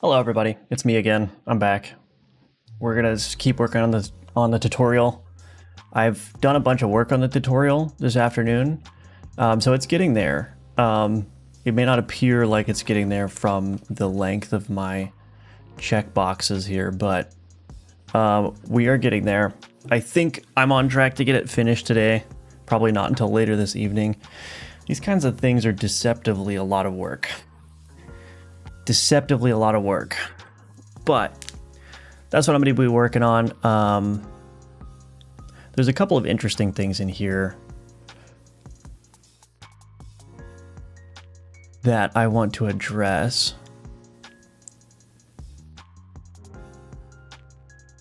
Hello everybody, it's me again. I'm back. We're gonna just keep working on the tutorial. I've done a bunch of work on the tutorial this afternoon, so it's getting there. It may not appear like it's getting there from the length of my check boxes here, but we are getting there. I think I'm on track to get it finished today. Probably not until later this evening. These kinds of things are deceptively a lot of work. Deceptively a lot of work, but that's what I'm going to be working on. There's a couple of interesting things in here that I want to address.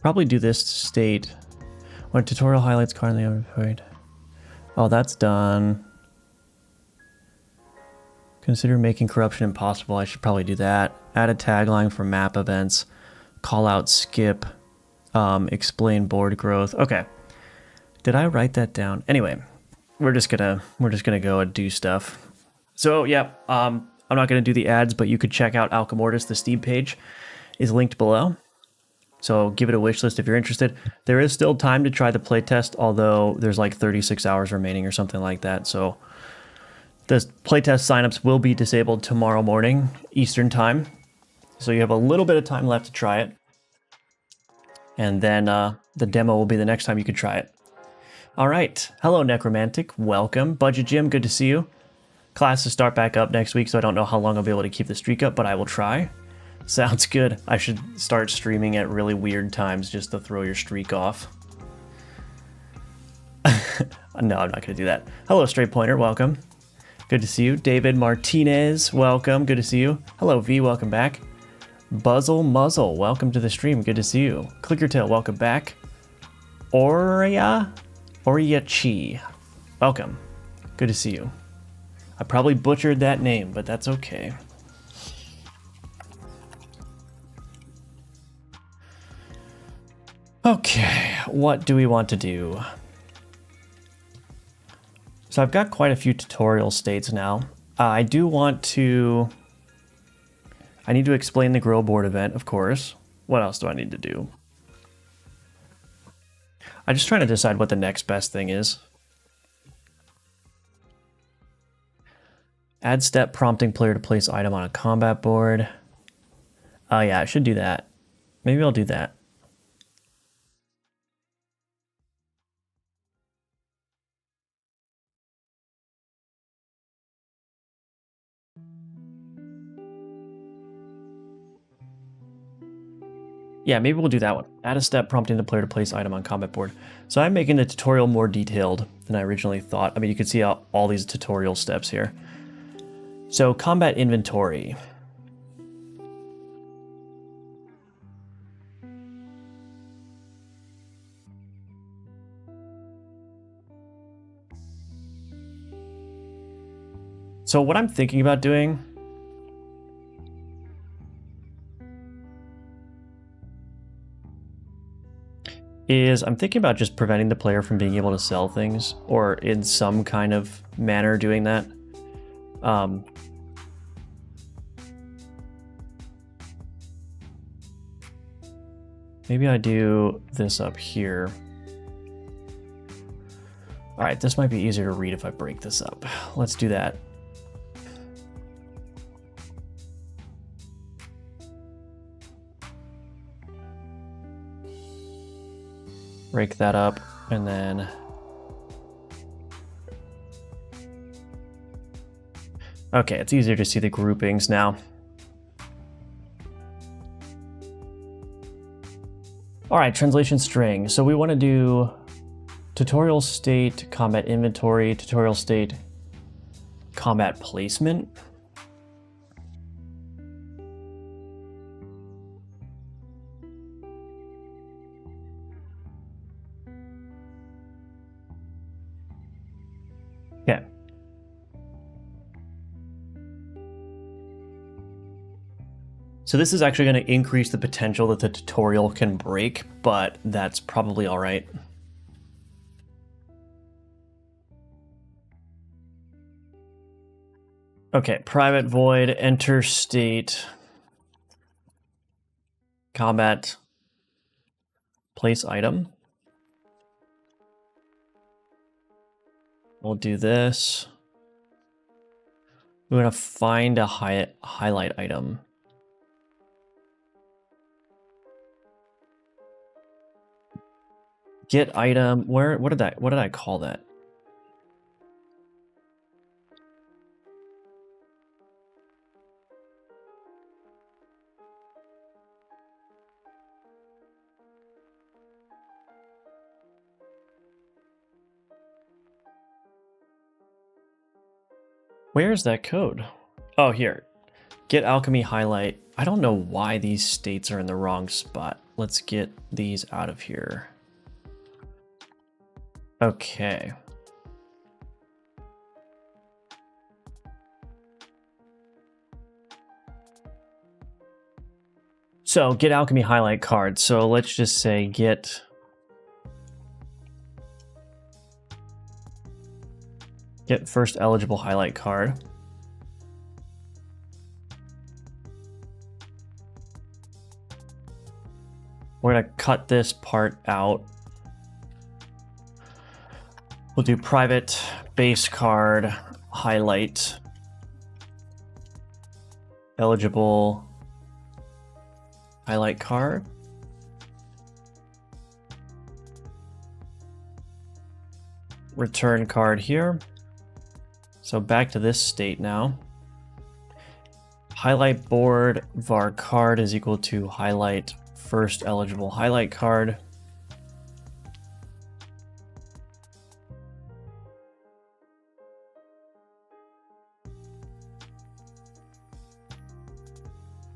Probably do this state when tutorial highlights currently overplayed. Oh, that's done. Consider making corruption impossible. I should probably do that. Add a tagline for map events. Call out skip. Explain board growth. Okay. Did I write that down? Anyway, we're just gonna go and do stuff. So yeah, I'm not gonna do the ads, but you could check out Alchemortis. The Steam page is linked below. So give it a wish list if you're interested. There is still time to try the playtest, although there's like 36 hours remaining or something like that. So the playtest signups will be disabled tomorrow morning, Eastern time. So you have a little bit of time left to try it. And then the demo will be the next time you could try it. All right. Hello, Necromantic. Welcome. Budget Jim, good to see you. Classes start back up next week, so I don't know how long I'll be able to keep the streak up, but I will try. Sounds good. I should start streaming at really weird times just to throw your streak off. No, I'm not going to do that. Hello, Straight Pointer. Welcome. Good to see you. David Martinez, welcome. Good to see you. Hello, V, welcome back. Buzzle Muzzle, welcome to the stream. Good to see you. Clickertail, welcome back. Oriachi, welcome. Good to see you. I probably butchered that name, but that's okay. Okay, what do we want to do? So I've got quite a few tutorial states now. I do want to... I need to explain the grow board event, of course. What else do I need to do? I'm just trying to decide what the next best thing is. Add step prompting player to place item on a combat board. Oh yeah, I should do that. Maybe I'll do that. Yeah, maybe we'll do that one. Add a step prompting the player to place item on combat board. So I'm making the tutorial more detailed than I originally thought. I mean, you can see all these tutorial steps here. So combat inventory. So what I'm thinking about doing is I'm thinking about just preventing the player from being able to sell things, or in some kind of manner doing that. Maybe I do this up here. All right, this might be easier to read if I break this up. Let's do that. Break that up, and then okay, it's easier to see the groupings now. All right, translation string. So we want to do tutorial state, combat inventory, tutorial state, combat placement. Okay. So this is actually going to increase the potential that the tutorial can break, but that's probably all right. Okay, private void, enter state, combat, place item. We'll do this. We're going to find a highlight item. Get item. What did I call that? Where's that code? Oh, here. Get alchemy highlight. I don't know why these states are in the wrong spot. Let's get these out of here. Okay. So get alchemy highlight card. So let's just say get first eligible highlight card. We're gonna cut this part out. We'll do private base card highlight eligible highlight card. Return card here. So back to this state now. Highlight board var card is equal to highlight first eligible highlight card.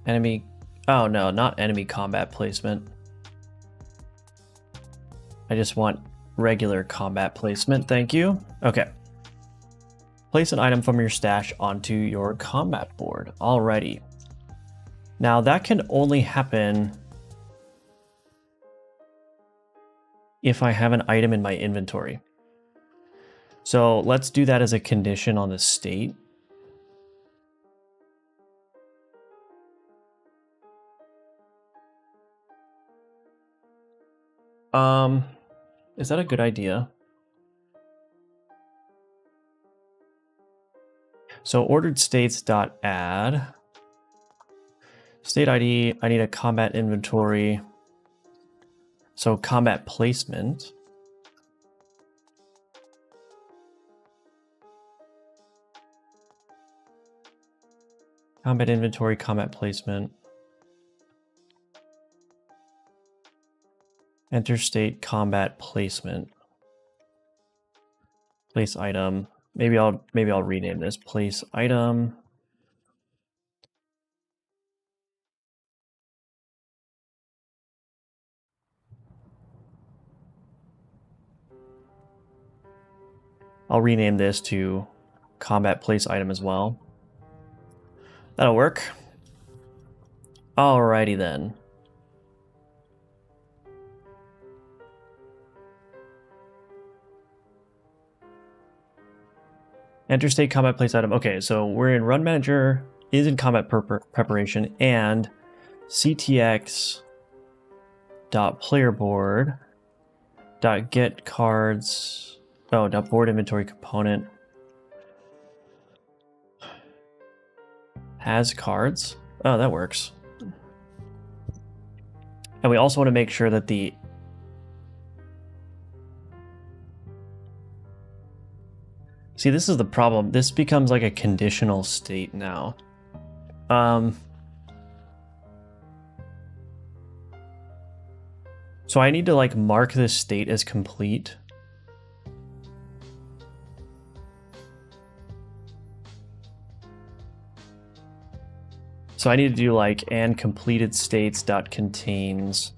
Enemy, oh no, not enemy combat placement. I just want regular combat placement, thank you. Okay. Place an item from your stash onto your combat board. Alrighty. Now that can only happen if I have an item in my inventory. So let's do that as a condition on the state. Is that a good idea? So ordered states dot add state ID. I need a combat inventory. So combat placement. Combat inventory, combat placement. Enter state combat placement. Place item. Maybe I'll rename this place item. I'll rename this to combat place item as well. That'll work. Alrighty then. Enter state combat place item. Okay, so we're in run manager, is in combat preparation, and ctx dot playerboard dot get cards. Oh, dot board inventory component has cards. Oh, that works. And we also want to make sure that the see, this is the problem. This becomes like a conditional state now. So I need to like mark this state as complete. So I need to do like and completed states dot contains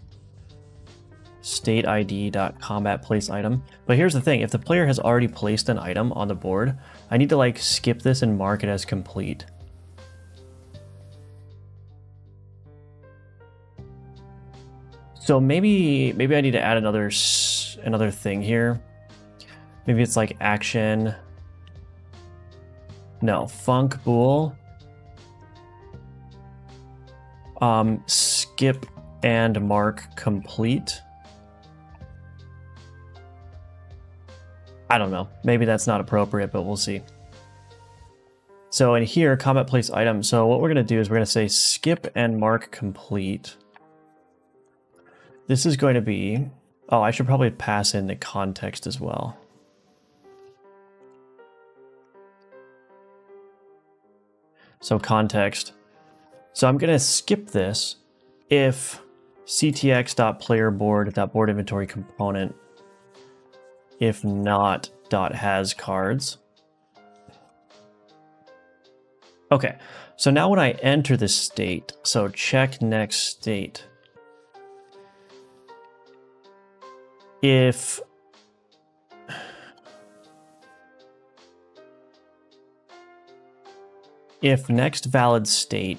state ID dot combat place item. But here's the thing, if the player has already placed an item on the board, I need to like skip this and mark it as complete. So maybe I need to add another thing here. Maybe it's like action. No, func bool. Skip and mark complete. I don't know. Maybe that's not appropriate, but we'll see. So in here, combat place item. So what we're going to do is we're going to say skip and mark complete. This is going to be... Oh, I should probably pass in the context as well. So context. So I'm going to skip this if ctx.playerboard.boardInventory component if not .has cards. Okay, so now when I enter the state, so check next state. If next valid state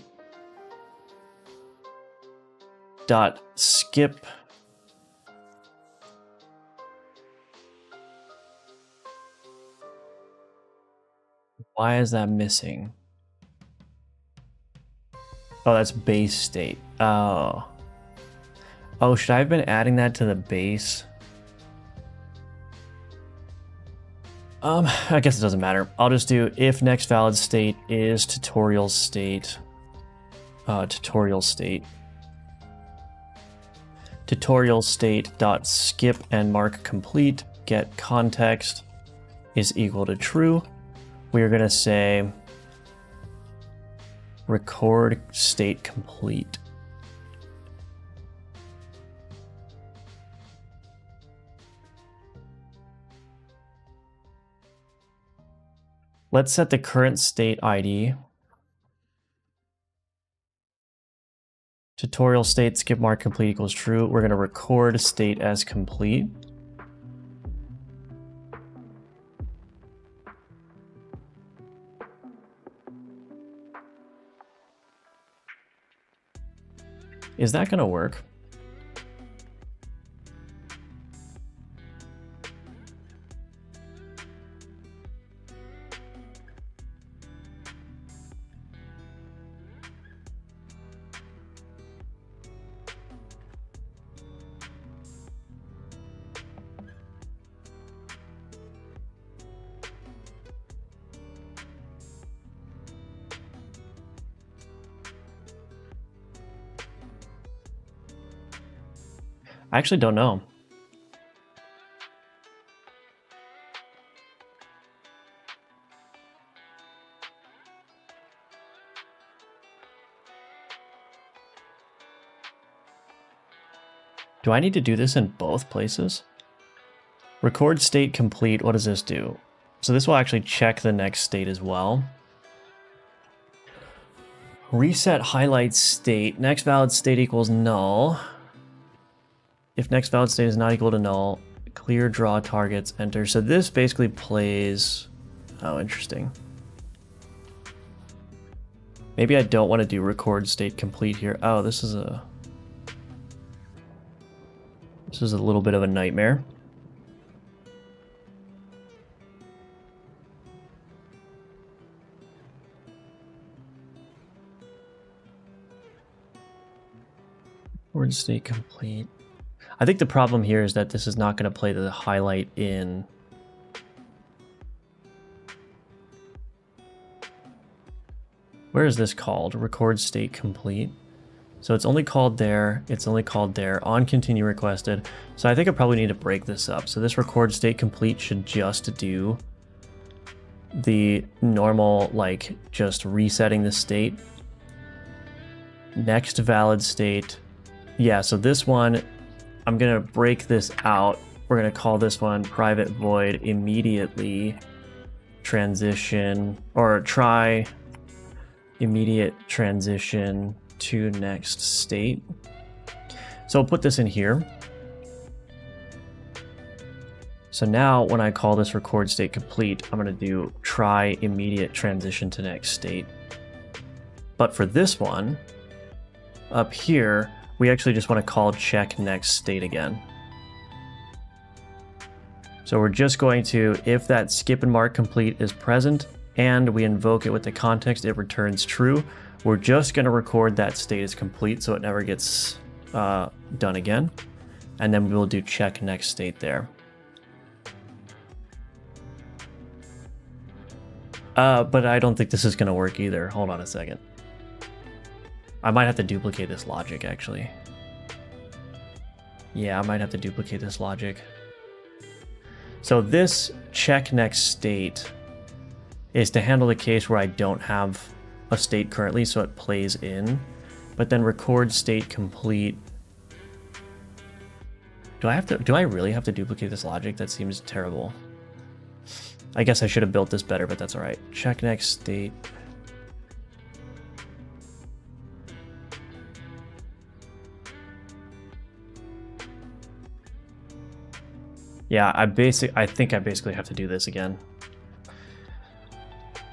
dot skip why is that missing? Oh, that's base state. Oh, should I have been adding that to the base? I guess it doesn't matter. I'll just do if next valid state is tutorial state. Tutorial state dot skip and mark complete get context is equal to true. We are going to say record state complete. Let's set the current state ID. Tutorial state skip mark complete equals true. We're going to record state as complete. Is that going to work? I actually don't know. Do I need to do this in both places? Record state complete. What does this do? So this will actually check the next state as well. Reset highlight state. Next valid state equals null. If next valid state is not equal to null, clear draw targets, enter. So this basically plays... Oh, interesting. Maybe I don't want to do record state complete here. Oh, this is a little bit of a nightmare. Record state complete. I think the problem here is that this is not going to play the highlight in. Where is this called? Record state complete. So it's only called there. It's only called there. On continue requested. So I think I probably need to break this up. So this record state complete should just do the normal, like just resetting the state. Next valid state. Yeah, so this one, I'm going to break this out. We're going to call this one private void immediately transition, or try immediate transition to next state. So I'll put this in here. So now when I call this record state complete, I'm going to do try immediate transition to next state. But for this one, up here, we actually just want to call check next state again. So we're just going to, if that skip and mark complete is present and we invoke it with the context, it returns true. We're just going to record that state as complete so it never gets done again. And then we will do check next state there. But I don't think this is going to work either. Hold on a second. I might have to duplicate this logic, actually. Yeah, I might have to duplicate this logic. So this check next state is to handle the case where I don't have a state currently, so it plays in. But then record state complete. Do I really have to duplicate this logic? That seems terrible. I guess I should have built this better, but that's all right. Check next state. Yeah, I think I basically have to do this again.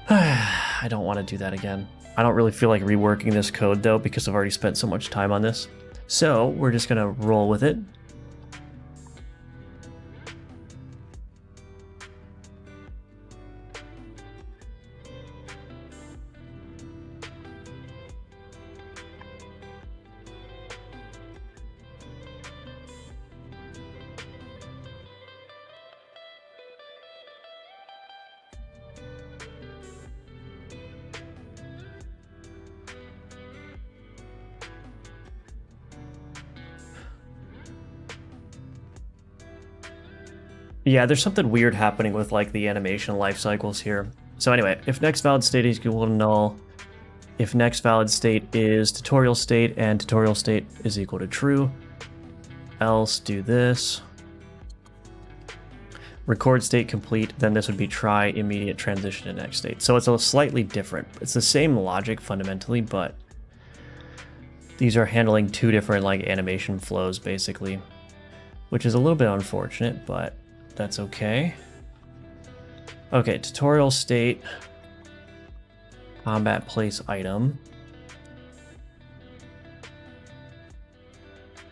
I don't want to do that again. I don't really feel like reworking this code though, because I've already spent so much time on this. So we're just gonna roll with it. Yeah, there's something weird happening with like the animation life cycles here. So anyway, if next valid state is equal to null, if next valid state is tutorial state and tutorial state is equal to true, else do this. Record state complete, then this would be try immediate transition to next state. So it's a slightly different. It's the same logic fundamentally, but these are handling two different like animation flows basically, which is a little bit unfortunate, but that's okay. Okay, tutorial state, combat place item.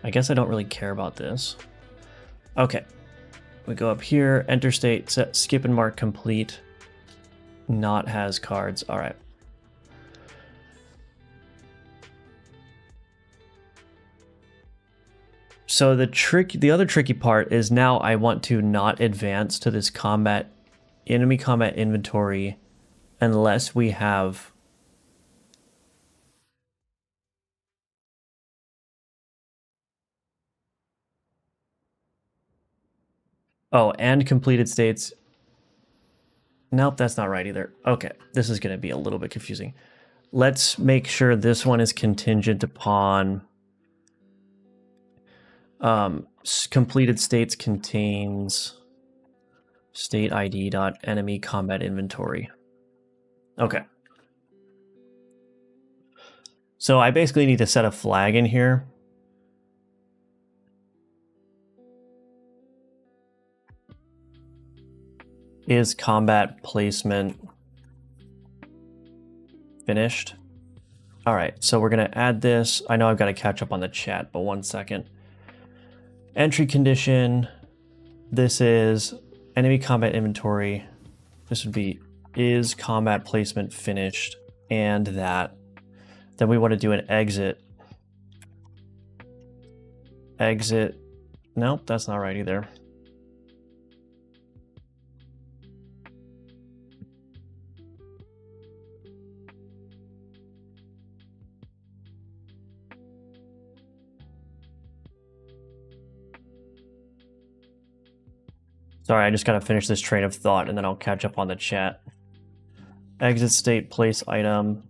I guess I don't really care about this. Okay, we go up here, enter state, set skip and mark complete, not has cards. All right. So the other tricky part is now I want to not advance to this enemy combat inventory unless we have Oh, and completed states. Nope, that's not right either. Okay, this is going to be a little bit confusing. Let's make sure this one is contingent upon completed states contains state ID dot enemy combat inventory. Okay. So I basically need to set a flag in here. Is combat placement finished? All right, so we're gonna add this. I know I've got to catch up on the chat, but 1 second. Entry condition. This is enemy combat inventory. This would be is combat placement finished, and that. Then we want to do an exit. Exit. Nope, that's not right either. Sorry, I just got to finish this train of thought and then I'll catch up on the chat. Exit state place item.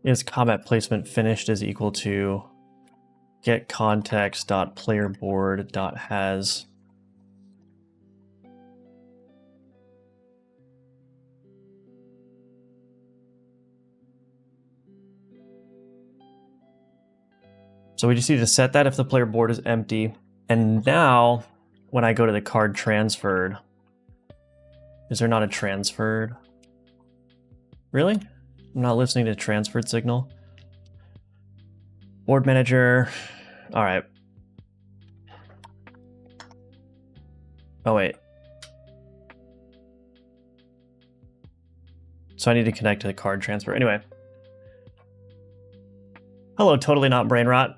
Is combat placement finished is equal to get context dot player board dot has. So we just need to set that if the player board is empty. And now, when I go to the card transferred, is there not a transferred? Really? I'm not listening to transferred signal. Board manager. All right. Oh, wait. So I need to connect to the card transfer. Anyway. Hello, totally not brain rot.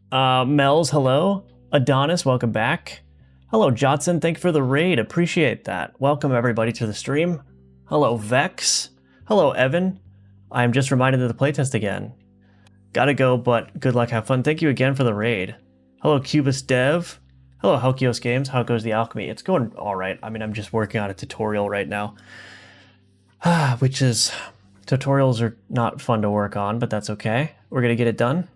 Mel's, hello. Adonis, welcome back. Hello, Jotson, thank you for the raid. Appreciate that. Welcome, everybody, to the stream. Hello, Vex. Hello, Evan. I'm just reminded of the playtest again. Gotta go, but good luck, have fun. Thank you again for the raid. Hello, Cubus Dev. Hello, Hokios Games. How goes the alchemy? It's going all right. I mean, I'm just working on a tutorial right now. Which is... Tutorials are not fun to work on, but that's okay. We're gonna get it done.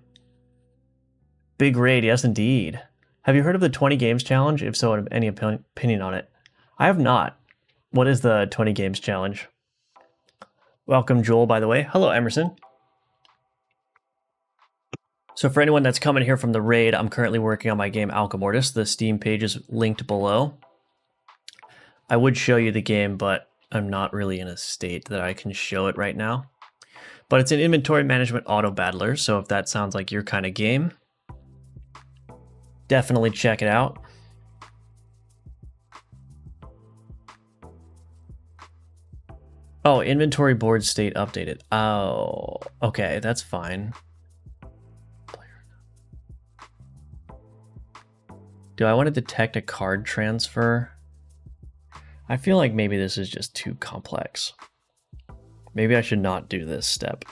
Big raid, yes indeed. Have you heard of the 20 games challenge? If so, any opinion on it? I have not. What is the 20 games challenge? Welcome, Joel, by the way. Hello, Emerson. So for anyone that's coming here from the raid, I'm currently working on my game Alchemortis. The Steam page is linked below. I would show you the game, but I'm not really in a state that I can show it right now. But it's an inventory management auto battler, so if that sounds like your kind of game, definitely check it out. Oh, inventory board state updated. Oh, okay, that's fine. Do I want to detect a card transfer? I feel like maybe this is just too complex. Maybe I should not do this step.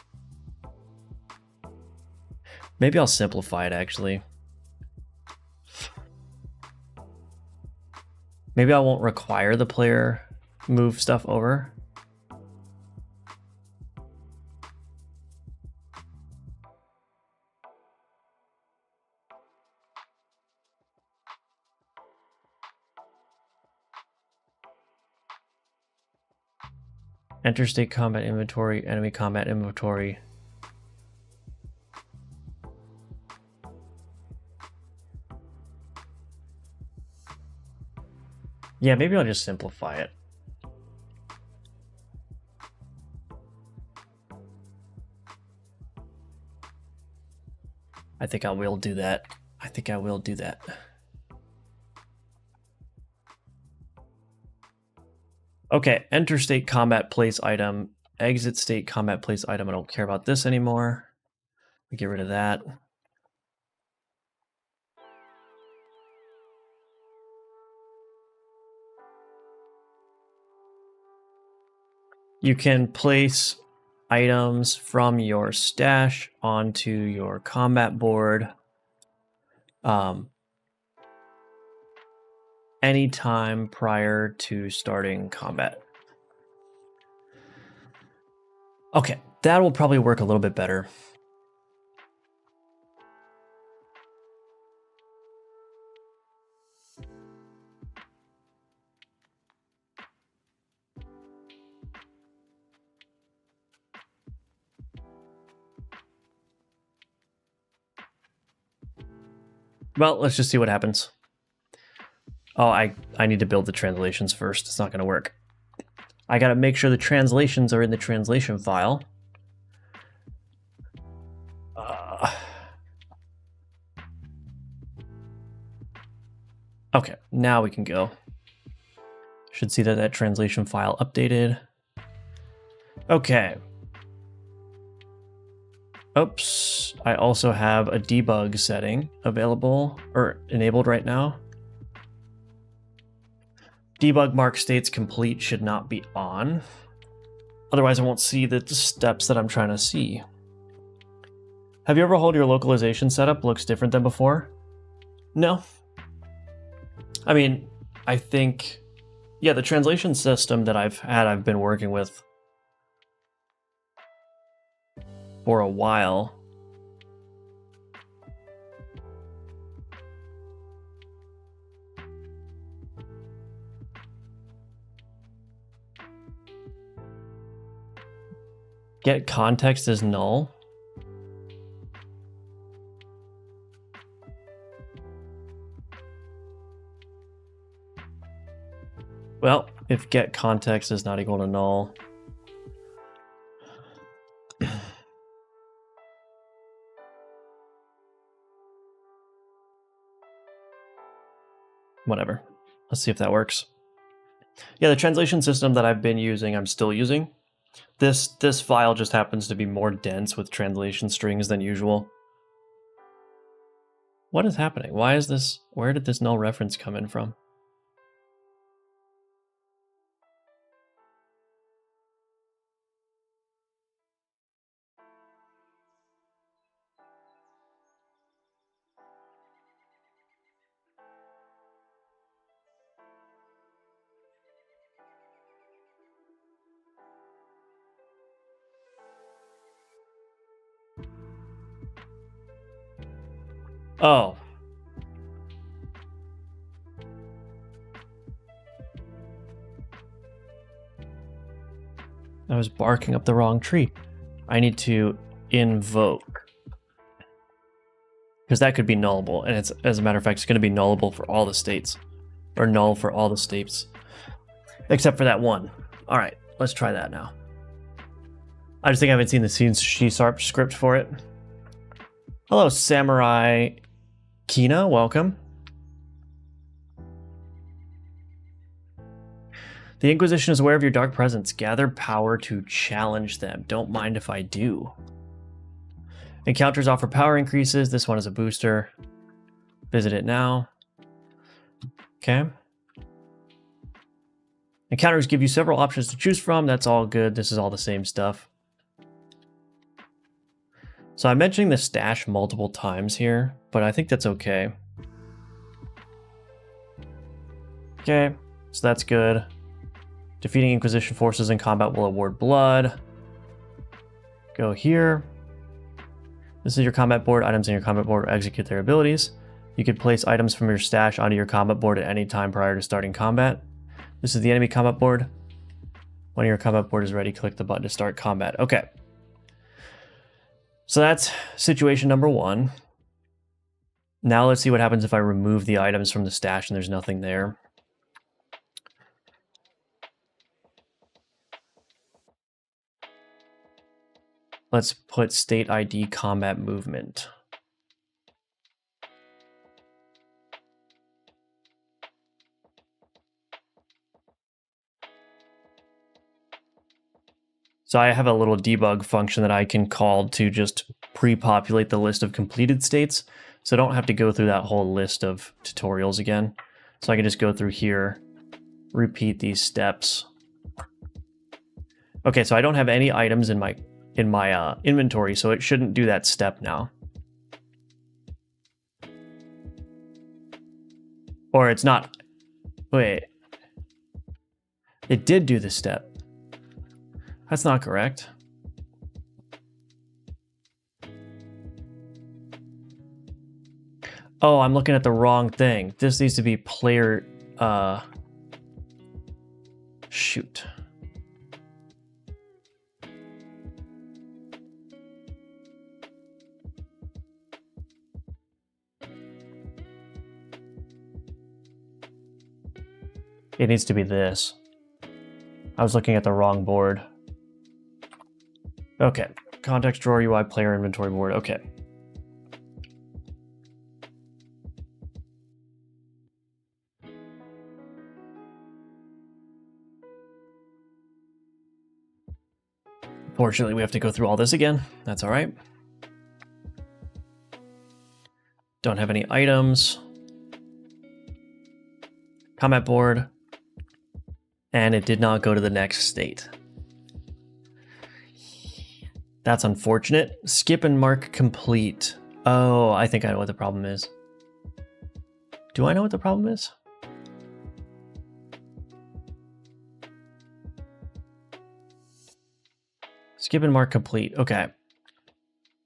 Maybe I'll simplify it, actually. Maybe I won't require the player move stuff over. Enter state combat inventory, enemy combat inventory. Yeah, maybe I'll just simplify it. I think I will do that. I think I will do that. Okay, enter state combat place item, exit state combat place item. I don't care about this anymore. We get rid of that. You can place items from your stash onto your combat board anytime prior to starting combat. Okay, that will probably work a little bit better. Well, let's just see what happens. Oh, I need to build the translations first. It's not going to work. I got to make sure the translations are in the translation file. Okay, now we can go. Should see that translation file updated. Okay. Oops, I also have a debug setting available or enabled right now. Debug mark states complete should not be on. Otherwise I won't see the steps that I'm trying to see. Have you ever held your localization setup looks different than before? No. I mean, I think, yeah, the translation system that I've been working with for a while. Get context is null. Well, if get context is not equal to null, whatever. Let's see if that works. Yeah, the translation system that I've been using, I'm still using. This file just happens to be more dense with translation strings than usual. What is happening? Why is this? Where did this null reference come in from? Oh. I was barking up the wrong tree. I need to invoke. Because that could be nullable. And it's, as a matter of fact, it's going to be nullable for all the states. Or null for all the states. Except for that one. All right, let's try that now. I just think I haven't seen the C# script for it. Hello, Samurai Kina, welcome. The Inquisition is aware of your dark presence. Gather power to challenge them. Don't mind if I do. Encounters offer power increases. This one is a booster. Visit it now. Okay. Encounters give you several options to choose from. That's all good. This is all the same stuff. So I'm mentioning the stash multiple times here, but I think that's okay. Okay, so that's good. Defeating Inquisition forces in combat will award blood. Go here. This is your combat board. Items in your combat board execute their abilities. You can place items from your stash onto your combat board at any time prior to starting combat. This is the enemy combat board. When your combat board is ready, click the button to start combat. Okay. So that's situation number one. Now let's see what happens if I remove the items from the stash and there's nothing there. Let's put state ID combat movement. So I have a little debug function that I can call to just pre-populate the list of completed states. So I don't have to go through that whole list of tutorials again. So I can just go through here, repeat these steps. Okay, so I don't have any items in my in my inventory, so it shouldn't do that step now. Or it's not. Wait. It did do the step. That's not correct. Oh, I'm looking at the wrong thing. This needs to be player... Shoot. It needs to be this. I was looking at the wrong board. Okay. Context drawer UI player inventory board. Okay. Fortunately, we have to go through all this again. That's all right. Don't have any items. Comment board. And it did not go to the next state. That's unfortunate. Skip and mark complete. Oh, I think I know what the problem is. Do I know what the problem is? Skip and mark complete. Okay.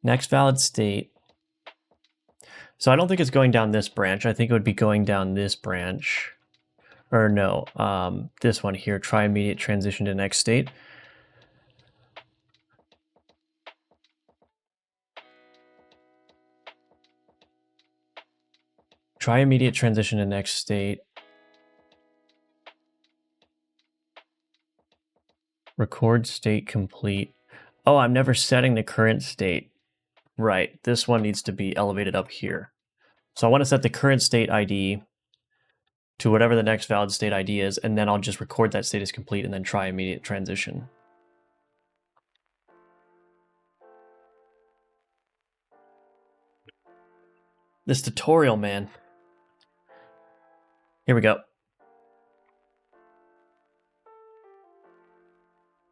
Next valid state. So I don't think it's going down this branch. I think it would be going down this branch. Or no, this one here. Try immediate transition to next state. Try immediate transition to next state. Record state complete. Oh, I'm never setting the current state. Right, this one needs to be elevated up here. So I want to set the current state ID to whatever the next valid state ID is, and then I'll just record that state as complete and then try immediate transition. This tutorial, man. Here we go.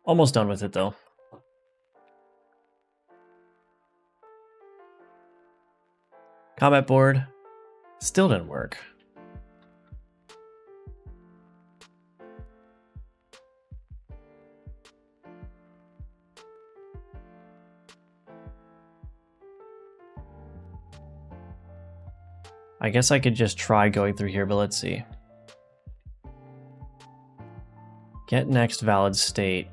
Almost done with it, though. Comment board. Still didn't work. I guess I could just try going through here, but let's see. Get next valid state.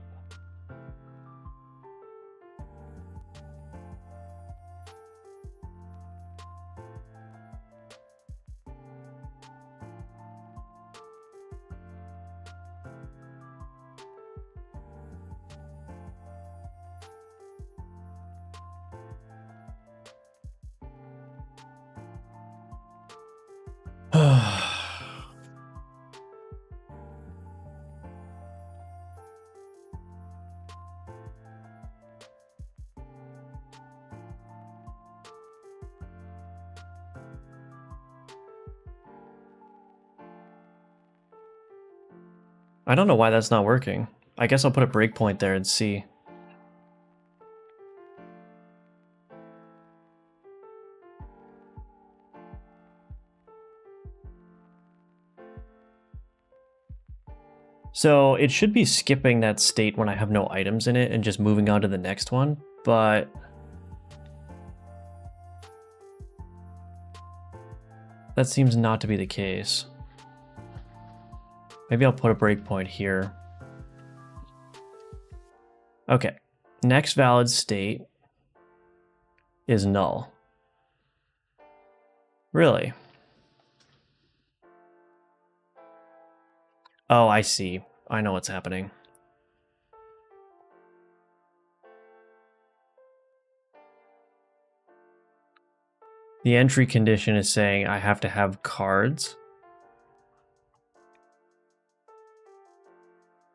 I don't know why that's not working. I guess I'll put a breakpoint there and see. So it should be skipping that state when I have no items in it and just moving on to the next one, but that seems not to be the case. Maybe I'll put a breakpoint here. Okay, next valid state is null. Really? Oh, I see. I know what's happening. The entry condition is saying I have to have cards.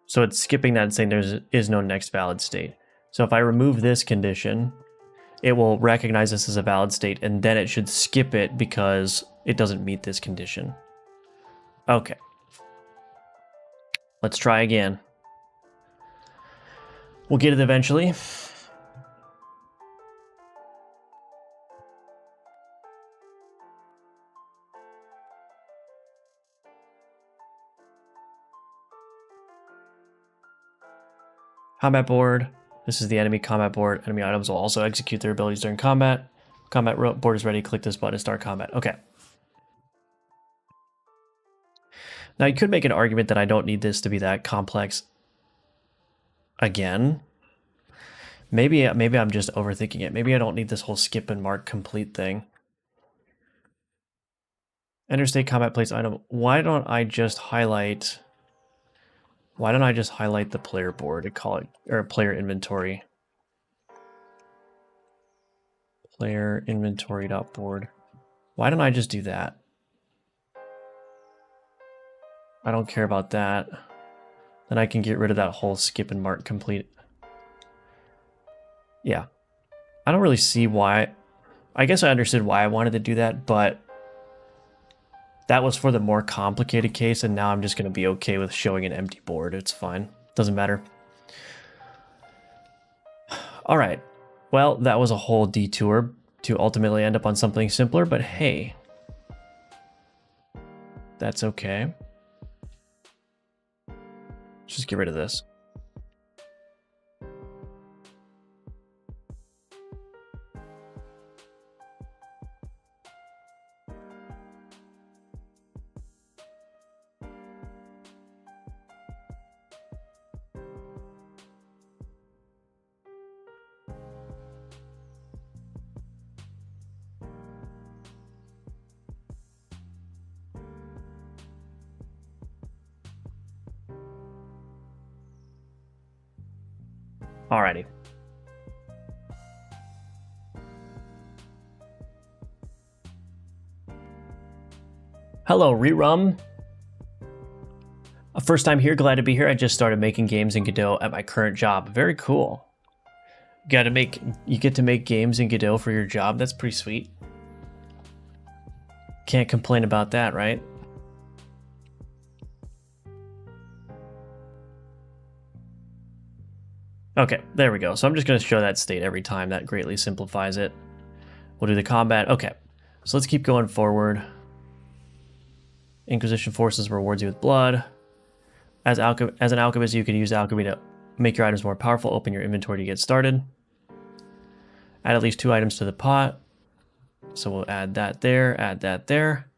So it's skipping that and saying there is no next valid state. So if I remove this condition, it will recognize this as a valid state, and then it should skip it because it doesn't meet this condition. Okay. Let's try again. We'll get it eventually. Combat board. This is the enemy combat board. Enemy items will also execute their abilities during combat. Combat board is ready. Click this button to start combat. Okay. Now you could make an argument that I don't need this to be that complex. Again, maybe I'm just overthinking it. Maybe I don't need this whole skip and mark complete thing. Enter state combat place item. Why don't I just highlight the player board and call it, or player inventory? Player inventory dot board. Why don't I just do that? I don't care about that. Then I can get rid of that whole skip and mark complete. Yeah. I don't really see why. I guess I understood why I wanted to do that, but that was for the more complicated case, and now I'm just going to be okay with showing an empty board. It's fine. Doesn't matter. All right. Well, that was a whole detour to ultimately end up on something simpler, but hey, that's okay. Let's just get rid of this. Alrighty. Hello, Rerum. A first time here, glad to be here. I just started making games in Godot at my current job. Very cool. You get to make games in Godot for your job. That's pretty sweet. Can't complain about that, right? Okay, there we go. So I'm just going to show that state every time. That greatly simplifies it. We'll do the combat. Okay, so let's keep going forward. Inquisition Forces rewards you with blood. As an alchemist, you can use alchemy to make your items more powerful. Open your inventory to get started. Add at least 2 items to the pot. So we'll add that there, add that there.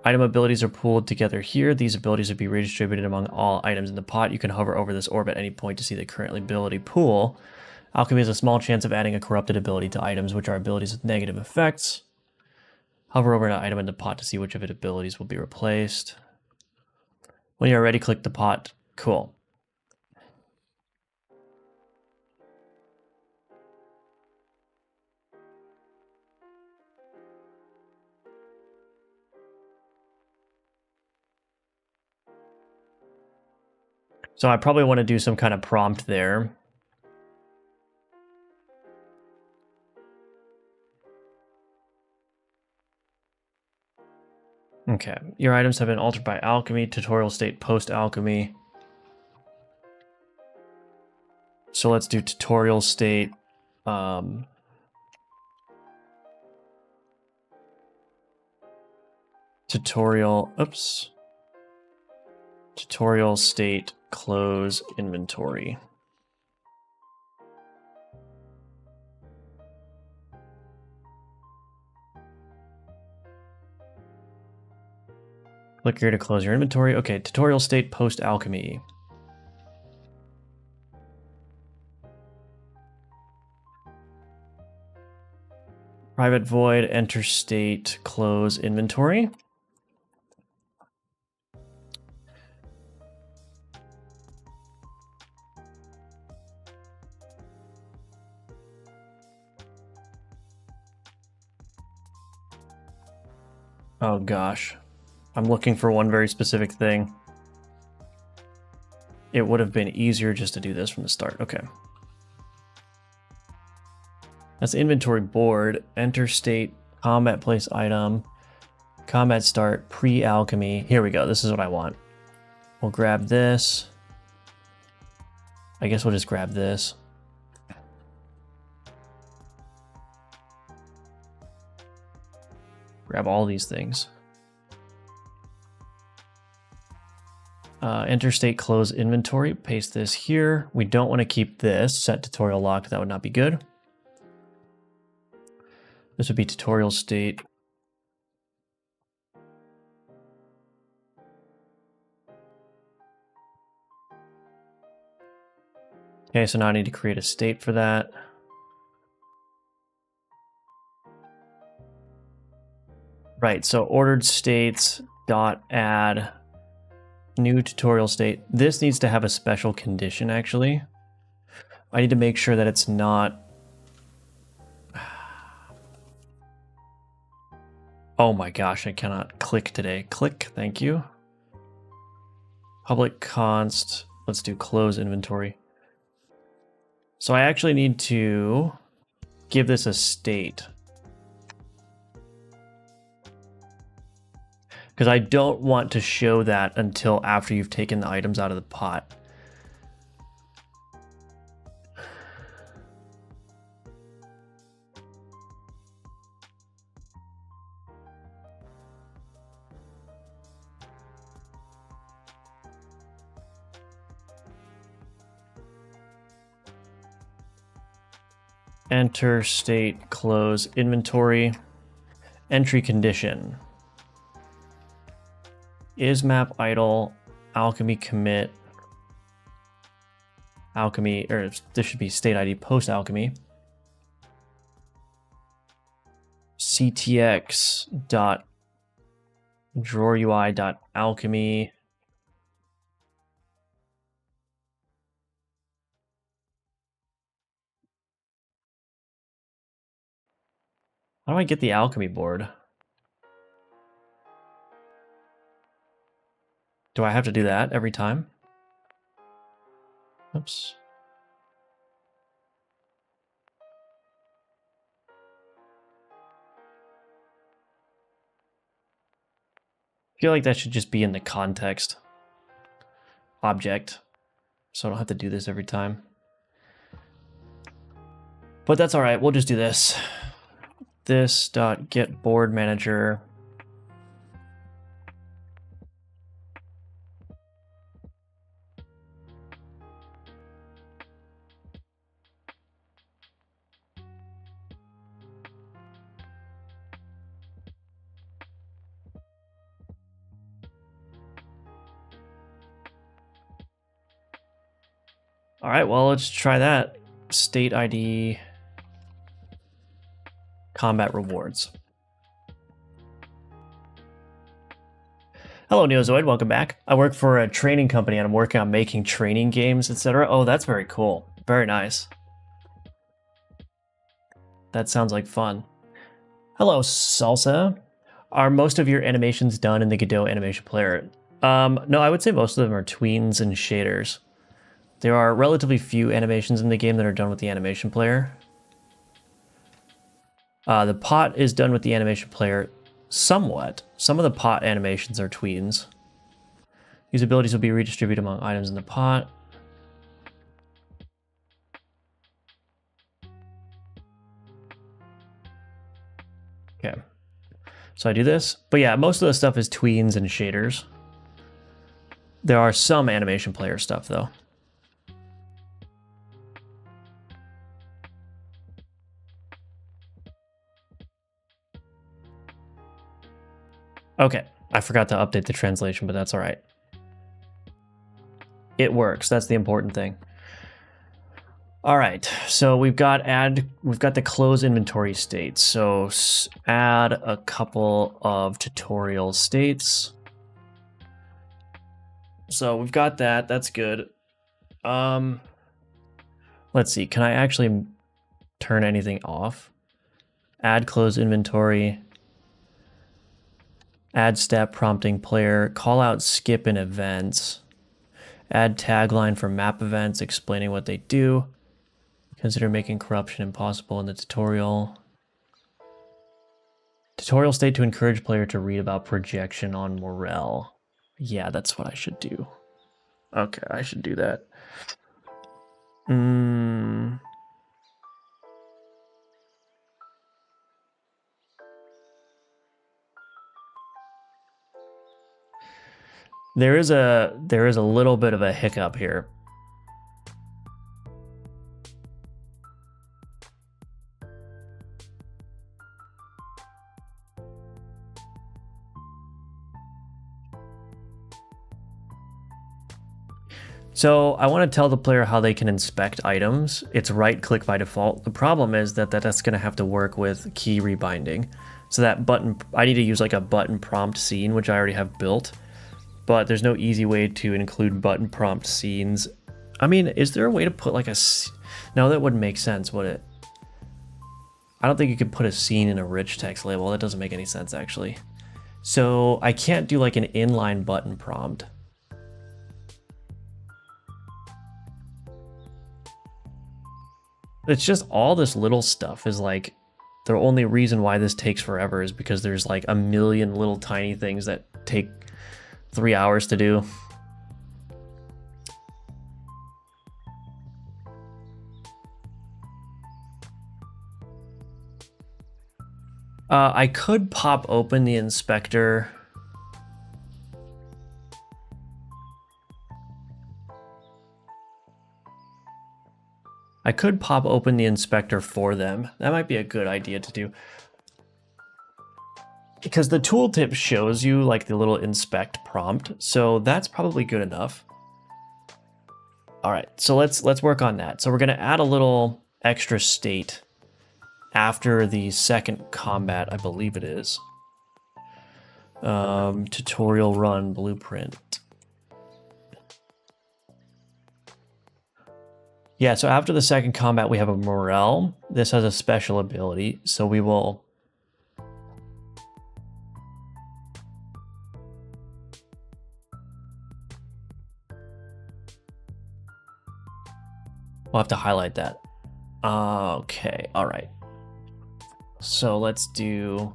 Item abilities are pooled together here. These abilities will be redistributed among all items in the pot. You can hover over this orb at any point to see the current ability pool. Alchemy has a small chance of adding a corrupted ability to items, which are abilities with negative effects. Hover over an item in the pot to see which of its abilities will be replaced. When you're ready, click the pot. Cool. So I probably want to do some kind of prompt there. Okay, your items have been altered by alchemy, tutorial state post-alchemy. So let's do tutorial state. Tutorial state close inventory. Click here to close your inventory. Okay, tutorial state post alchemy. Private void, enter state, close inventory. Oh gosh, I'm looking for one very specific thing. It would have been easier just to do this from the start. Okay. That's inventory board, enter state, combat place item, combat start, pre-alchemy. Here we go. This is what I want. We'll grab this. I guess we'll just grab this. Grab all these things. Enter state close inventory, paste this here. We don't want to keep this, set tutorial locked, that would not be good. This would be tutorial state. Okay, so now I need to create a state for that. Right, so ordered states dot add new tutorial state. This needs to have a special condition, actually. I need to make sure that it's not... Oh my gosh, I cannot click today. Click, thank you. Public const, let's do close inventory. So I actually need to give this a state. Because I don't want to show that until after you've taken the items out of the pot. Enter state close inventory. Entry condition. Is map idle, alchemy commit, alchemy, or this should be state ID post alchemy. CTX dot drawer UI dot alchemy. How do I get the alchemy board? Do I have to do that every time? Oops. I feel like that should just be in the context object, so I don't have to do this every time. But that's all right, we'll just do this. This dot get board manager. All right, well, let's try that. State ID combat rewards. Hello, Neozoid, welcome back. I work for a training company and I'm working on making training games, etc. Oh, that's very cool. Very nice. That sounds like fun. Hello, Salsa. Are most of your animations done in the Godot animation player? No, I would say most of them are tweens and shaders. There are relatively few animations in the game that are done with the animation player. The pot is done with the animation player somewhat. Some of the pot animations are tweens. These abilities will be redistributed among items in the pot. Okay. So I do this. But yeah, most of the stuff is tweens and shaders. There are some animation player stuff, though. Okay, I forgot to update the translation, but that's all right. It works. That's the important thing. All right, so we've got the close inventory states. So add a couple of tutorial states. So we've got that. That's good. Let's see. Can I actually turn anything off? Add close inventory. Add step prompting player, call out skip in events, add tagline for map events explaining what they do, consider making corruption impossible in the tutorial. Tutorial state to encourage player to read about projection on morale. Yeah, that's what I should do. Okay, I should do that. There is a little bit of a hiccup here. So I want to tell the player how they can inspect items. It's right click by default. The problem is that's going to have to work with key rebinding. So that button, I need to use like a button prompt scene, which I already have built, but there's no easy way to include button prompt scenes. I mean, is there a way to put like a, no, that wouldn't make sense, would it? I don't think you could put a scene in a rich text label. That doesn't make any sense actually. So I can't do like an inline button prompt. It's just all this little stuff is like, the only reason why this takes forever is because there's like a million little tiny things that take 3 hours to do. I could pop open the inspector. I could pop open the inspector for them. That might be a good idea to do. Because the tooltip shows you like the little inspect prompt, so that's probably good enough. All right, so let's work on that. So we're gonna add a little extra state after the second combat, I believe it is. Tutorial run blueprint. Yeah, so after the second combat, we have a morale. This has a special ability, so we will... We'll have to highlight that. Okay, all right. So let's do...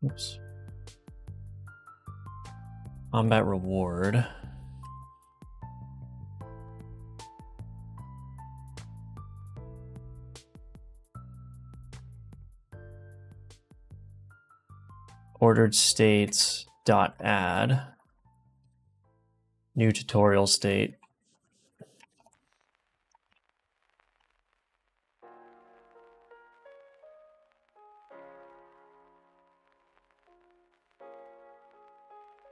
Oops. Combat reward. Ordered states dot add new tutorial state.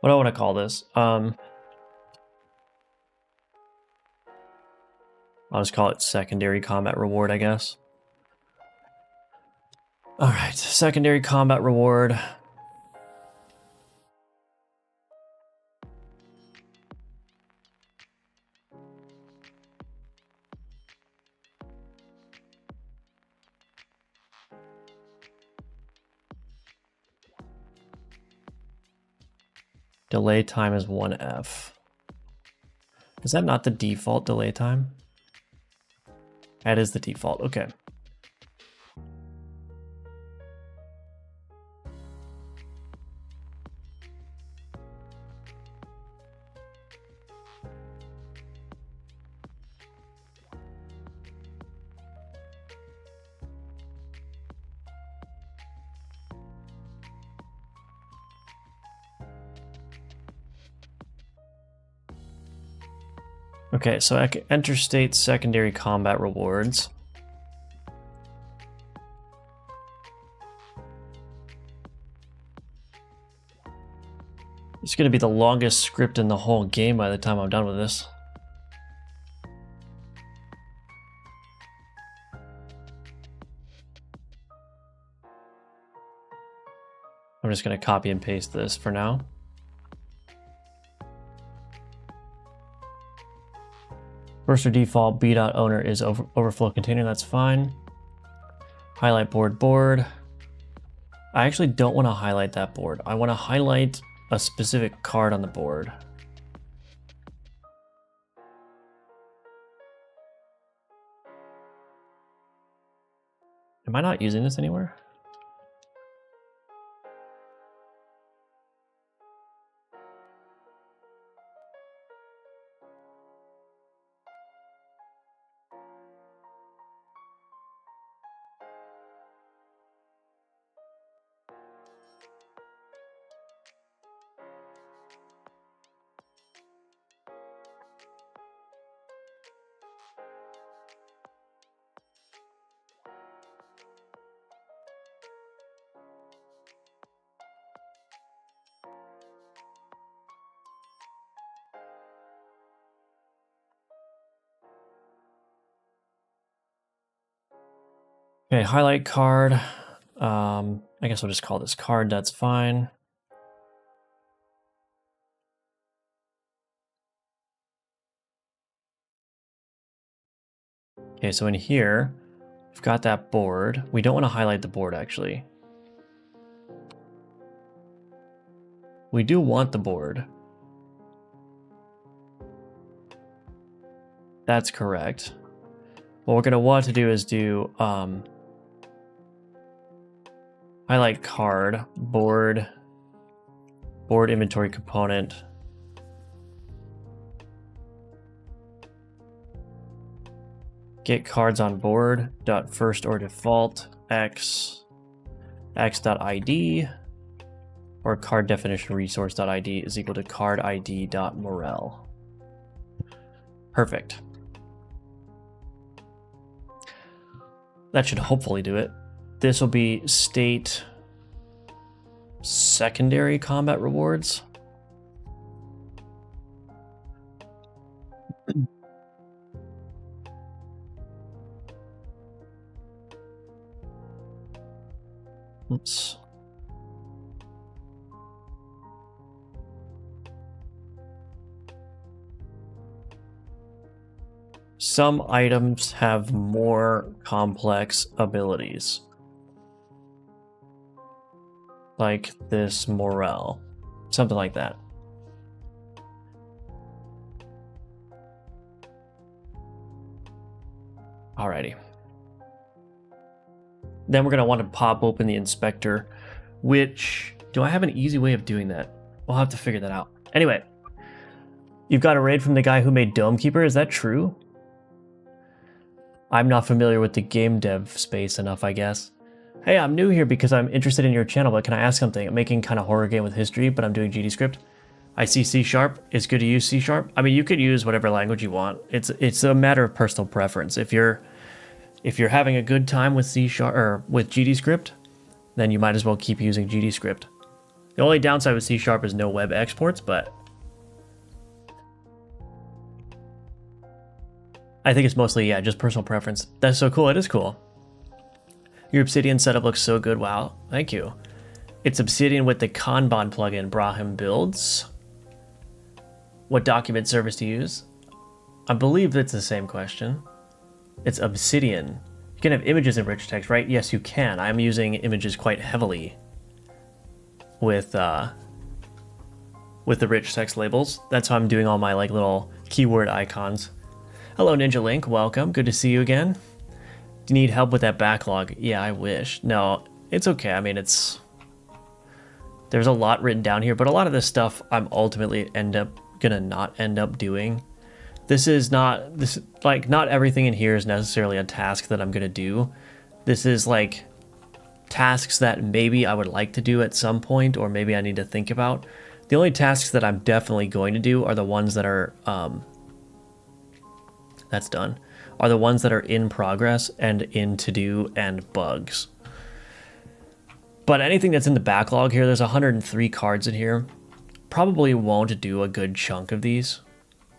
What do I want to call this? I'll just call it secondary combat reward, I guess. All right, secondary combat reward. Delay time is 1F. Is that not the default delay time? That is the default, okay. Okay, so I can enter state secondary combat rewards. It's going to be the longest script in the whole game by the time I'm done with this. I'm just going to copy and paste this for now. First or default b.owner is overflow container, that's fine. Highlight board. I actually don't want to highlight that board. I want to highlight a specific card on the board. Am I not using this anywhere? Okay, highlight card. I guess we'll just call this card, that's fine. Okay, so in here, we've got that board. We don't want to highlight the board, actually. We do want the board. That's correct. What we're going to want to do is do highlight card, board inventory component. Get cards on board dot first or default x dot id or card definition resource dot id is equal to card id dot morel. Perfect. That should hopefully do it. This will be state secondary combat rewards. Oops. Some items have more complex abilities. Like this morale. Something like that. Alrighty. Then we're going to want to pop open the inspector, which, do I have an easy way of doing that? We'll have to figure that out. Anyway, you've got a raid from the guy who made Dome Keeper. Is that true? I'm not familiar with the game dev space enough, I guess. Hey, I'm new here because I'm interested in your channel, but can I ask something? I'm making kind of horror game with history, but I'm doing GD script. I see C#. It's good to use C#. I mean, you could use whatever language you want. It's a matter of personal preference. If you're having a good time with C# or with GD then you might as well keep using GD. The only downside with C# is no web exports, but I think it's mostly, yeah, just personal preference. That's so cool. It is cool. Your Obsidian setup looks so good. Wow. Thank you. It's Obsidian with the Kanban plugin Brahim builds. What document service to use? I believe it's the same question. It's Obsidian. You can have images in rich text, right? Yes, you can. I'm using images quite heavily with the rich text labels. That's how I'm doing all my like little keyword icons. Hello, Ninja Link. Welcome. Good to see you again. Do you need help with that backlog? Yeah, I wish. No, it's okay. I mean, there's a lot written down here, but a lot of this stuff I'm ultimately gonna not end up doing. Not everything in here is necessarily a task that I'm gonna do. This is like tasks that maybe I would like to do at some point, or maybe I need to think about. The only tasks that I'm definitely going to do are the ones that are that's done. Are the ones that are in progress and in to do and bugs. But anything that's in the backlog here, there's 103 cards in here. Probably won't do a good chunk of these,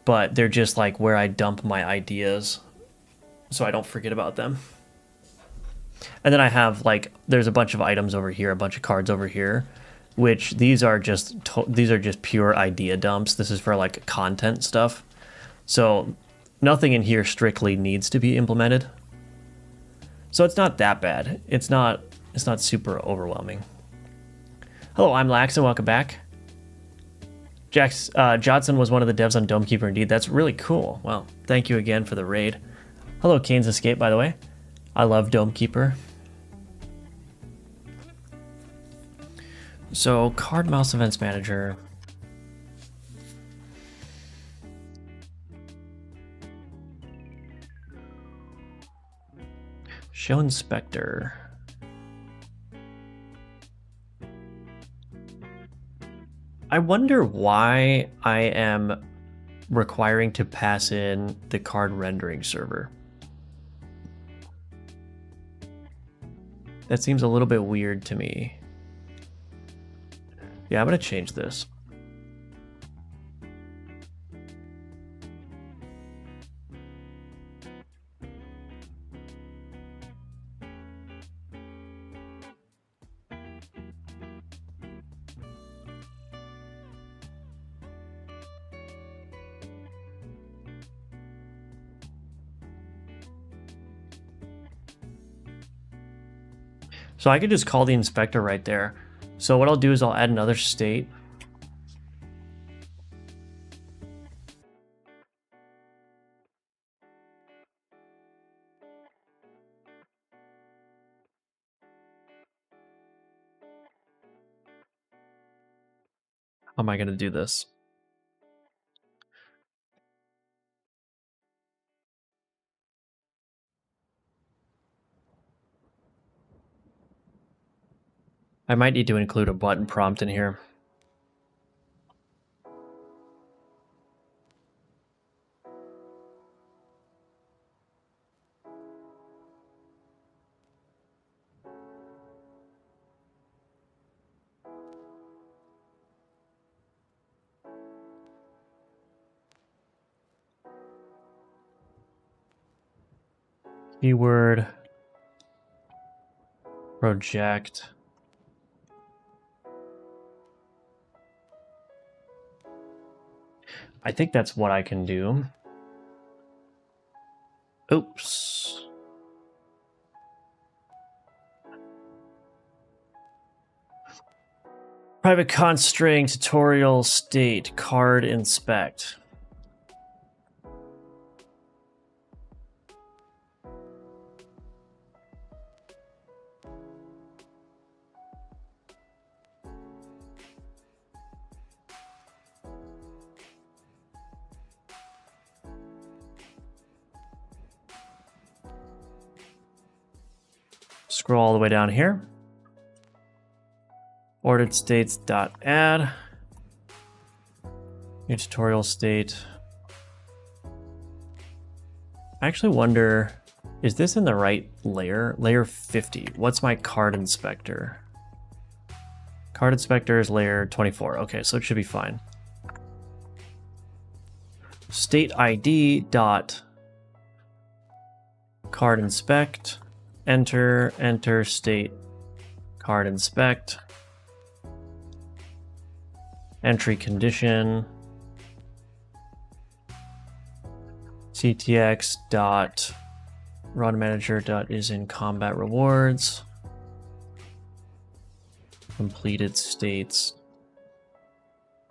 but they're just like where I dump my ideas so I don't forget about them. And then I have like, there's a bunch of items over here, a bunch of cards over here, which these are just pure idea dumps. This is for like content stuff. So nothing in here strictly needs to be implemented. So it's not that bad. It's not super overwhelming. Hello, I'm Lax and welcome back. Jodson was one of the devs on Dome Keeper indeed. That's really cool. Well, thank you again for the raid. Hello, Kane's Escape, by the way. I love Dome Keeper. So, Card Mouse Events Manager. Show Inspector. I wonder why I am requiring to pass in the card rendering server. That seems a little bit weird to me. Yeah, I'm going to change this. So I could just call the inspector right there. So what I'll do is I'll add another state. How am I going to do this? I might need to include a button prompt in here. Keyword project. I think that's what I can do. Oops. Private constraint tutorial state card inspect. Scroll all the way down here. Ordered states dot add. New tutorial state. I actually wonder, is this in the right layer? Layer 50. What's my card inspector? Card inspector is layer 24. Okay, so it should be fine. State ID dot card inspect. Enter state card inspect. Entry condition. CTX dot run manager dot is in combat rewards. Completed states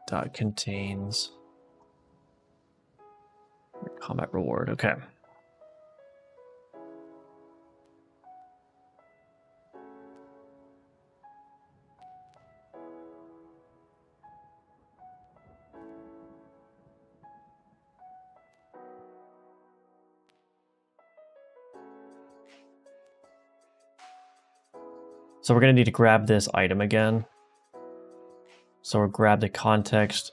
dot contains combat reward. Okay. So we're going to need to grab this item again. So we'll grab the context,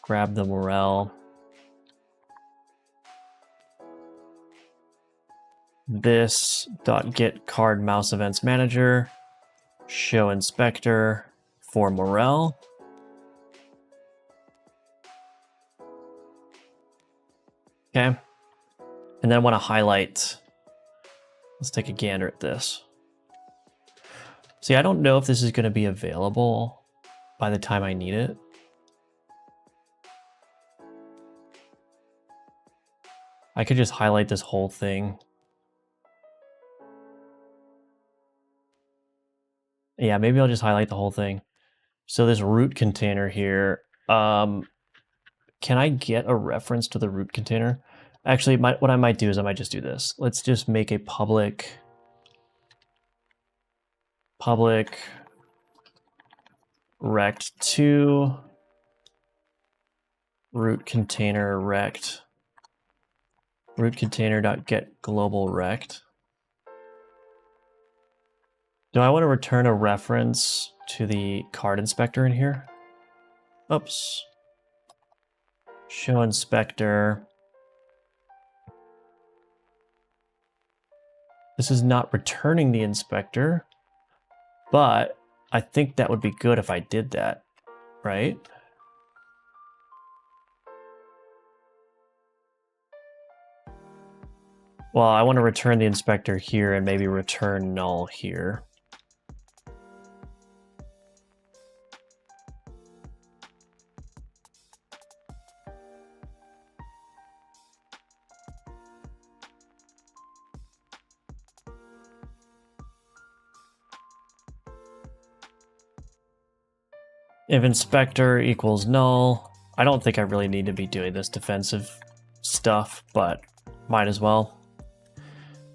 grab the morale. This dot get card mouse events manager, show inspector for morale. Okay. And then I want to highlight. Let's take a gander at this. See, I don't know if this is going to be available by the time I need it. I could just highlight this whole thing. Yeah, maybe I'll just highlight the whole thing. So this root container here, can I get a reference to the root container? Actually, what I might do is I might just do this. Let's just make a public rect2 root container rect root container.get global rect. Do I want to return a reference to the card inspector in here? Oops. Show inspector. This is not returning the inspector, but I think that would be good if I did that, right? Well, I want to return the inspector here and maybe return null here. If inspector equals null, I don't think I really need to be doing this defensive stuff, but might as well.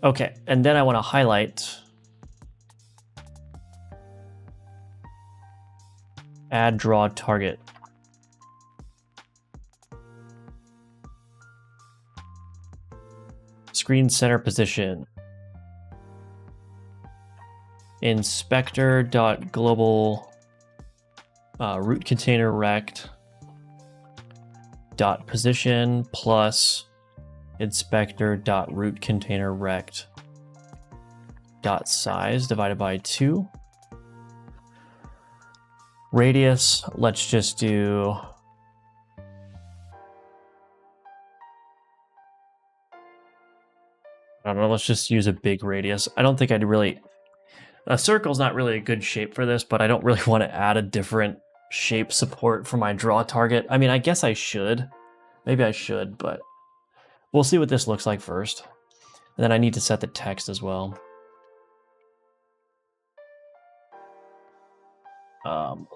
Okay, and then I want to highlight add draw target. Screen center position. Inspector.global root container rect dot position plus inspector dot root container rect dot size divided by 2. Radius, let's just do I don't know, let's just use a big radius. I don't think I'd really a circle's not really a good shape for this, but I don't really want to add a different shape support for my draw target. I mean, I guess I should. Maybe I should, but we'll see what this looks like first. And then I need to set the text as well.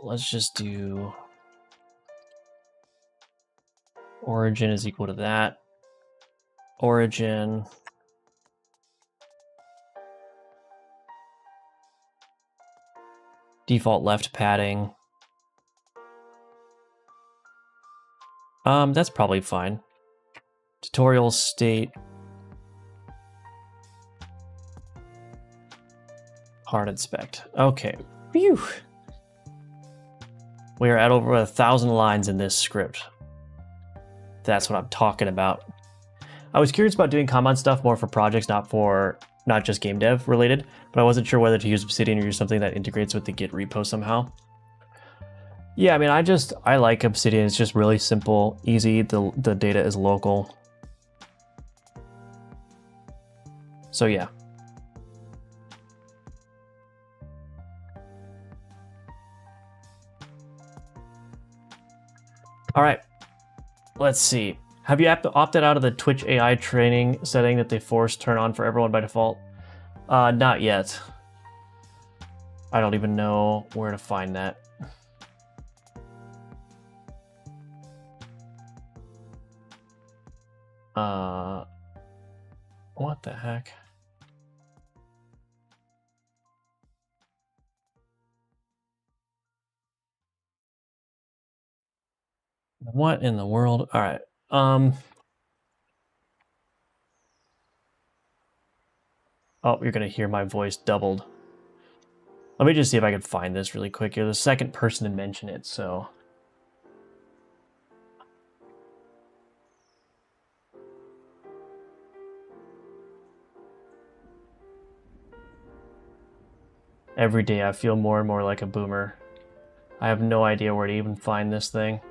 Let's just do origin is equal to that. Origin default left padding. That's probably fine. Tutorial state. Hard inspect. Okay. Phew. We are at over 1,000 lines in this script. That's what I'm talking about. I was curious about doing Kanban stuff more for projects, not just game dev related, but I wasn't sure whether to use Obsidian or use something that integrates with the Git repo somehow. Yeah, I mean, I like Obsidian. It's just really simple, easy. The data is local. So yeah. All right, let's see. Have you opted out of the Twitch AI training setting that they force turn on for everyone by default? Not yet. I don't even know where to find that. What the heck? What in the world? All right. Oh, you're gonna hear my voice doubled. Let me just see if I can find this really quick. You're the second person to mention it, so. Every day I feel more and more like a boomer. I have no idea where to even find this thing.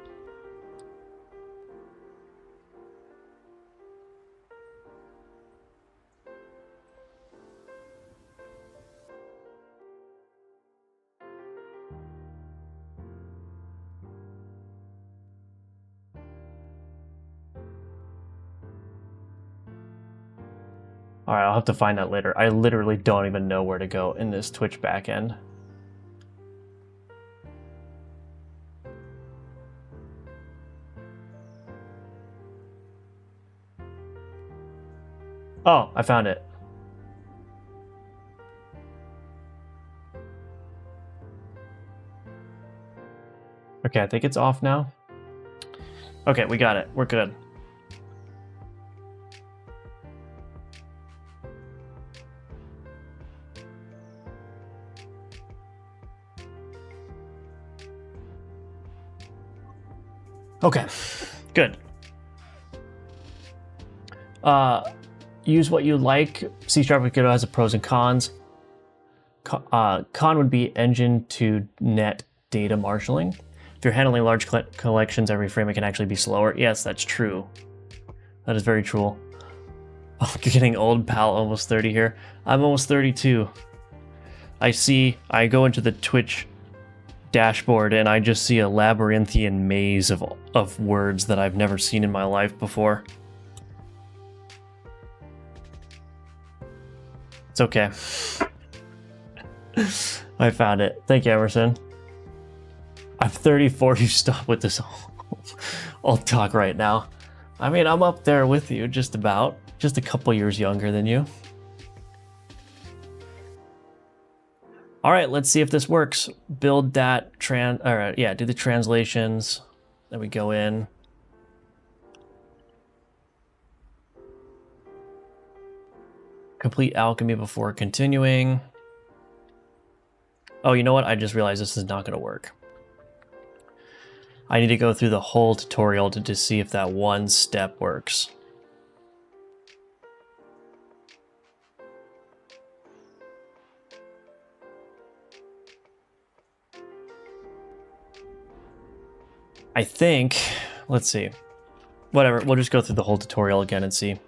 All right, I'll have to find that later. I literally don't even know where to go in this Twitch backend. Oh, I found it. Okay, I think it's off now. Okay, we got it. We're good. Okay, good. Use what you like. C# with Godot has a pros and cons. Con would be engine to net data marshalling. If you're handling large collections, every frame it can actually be slower. Yes, that's true. That is very true. Oh, you're getting old, pal. Almost 30 here. I'm almost 32. I go into the Twitch dashboard and I just see a labyrinthian maze of words that I've never seen in my life before. It's okay. I found it. Thank you, Emerson. I'm 34. You stop with this old talk right now. I mean, I'm up there with you, just about. Just a couple years younger than you. All right, let's see if this works. Build that do the translations. Then we go in. Complete alchemy before continuing. Oh, you know what? I just realized this is not going to work. I need to go through the whole tutorial to just see if that one step works. I think, let's see. Whatever, we'll just go through the whole tutorial again and see.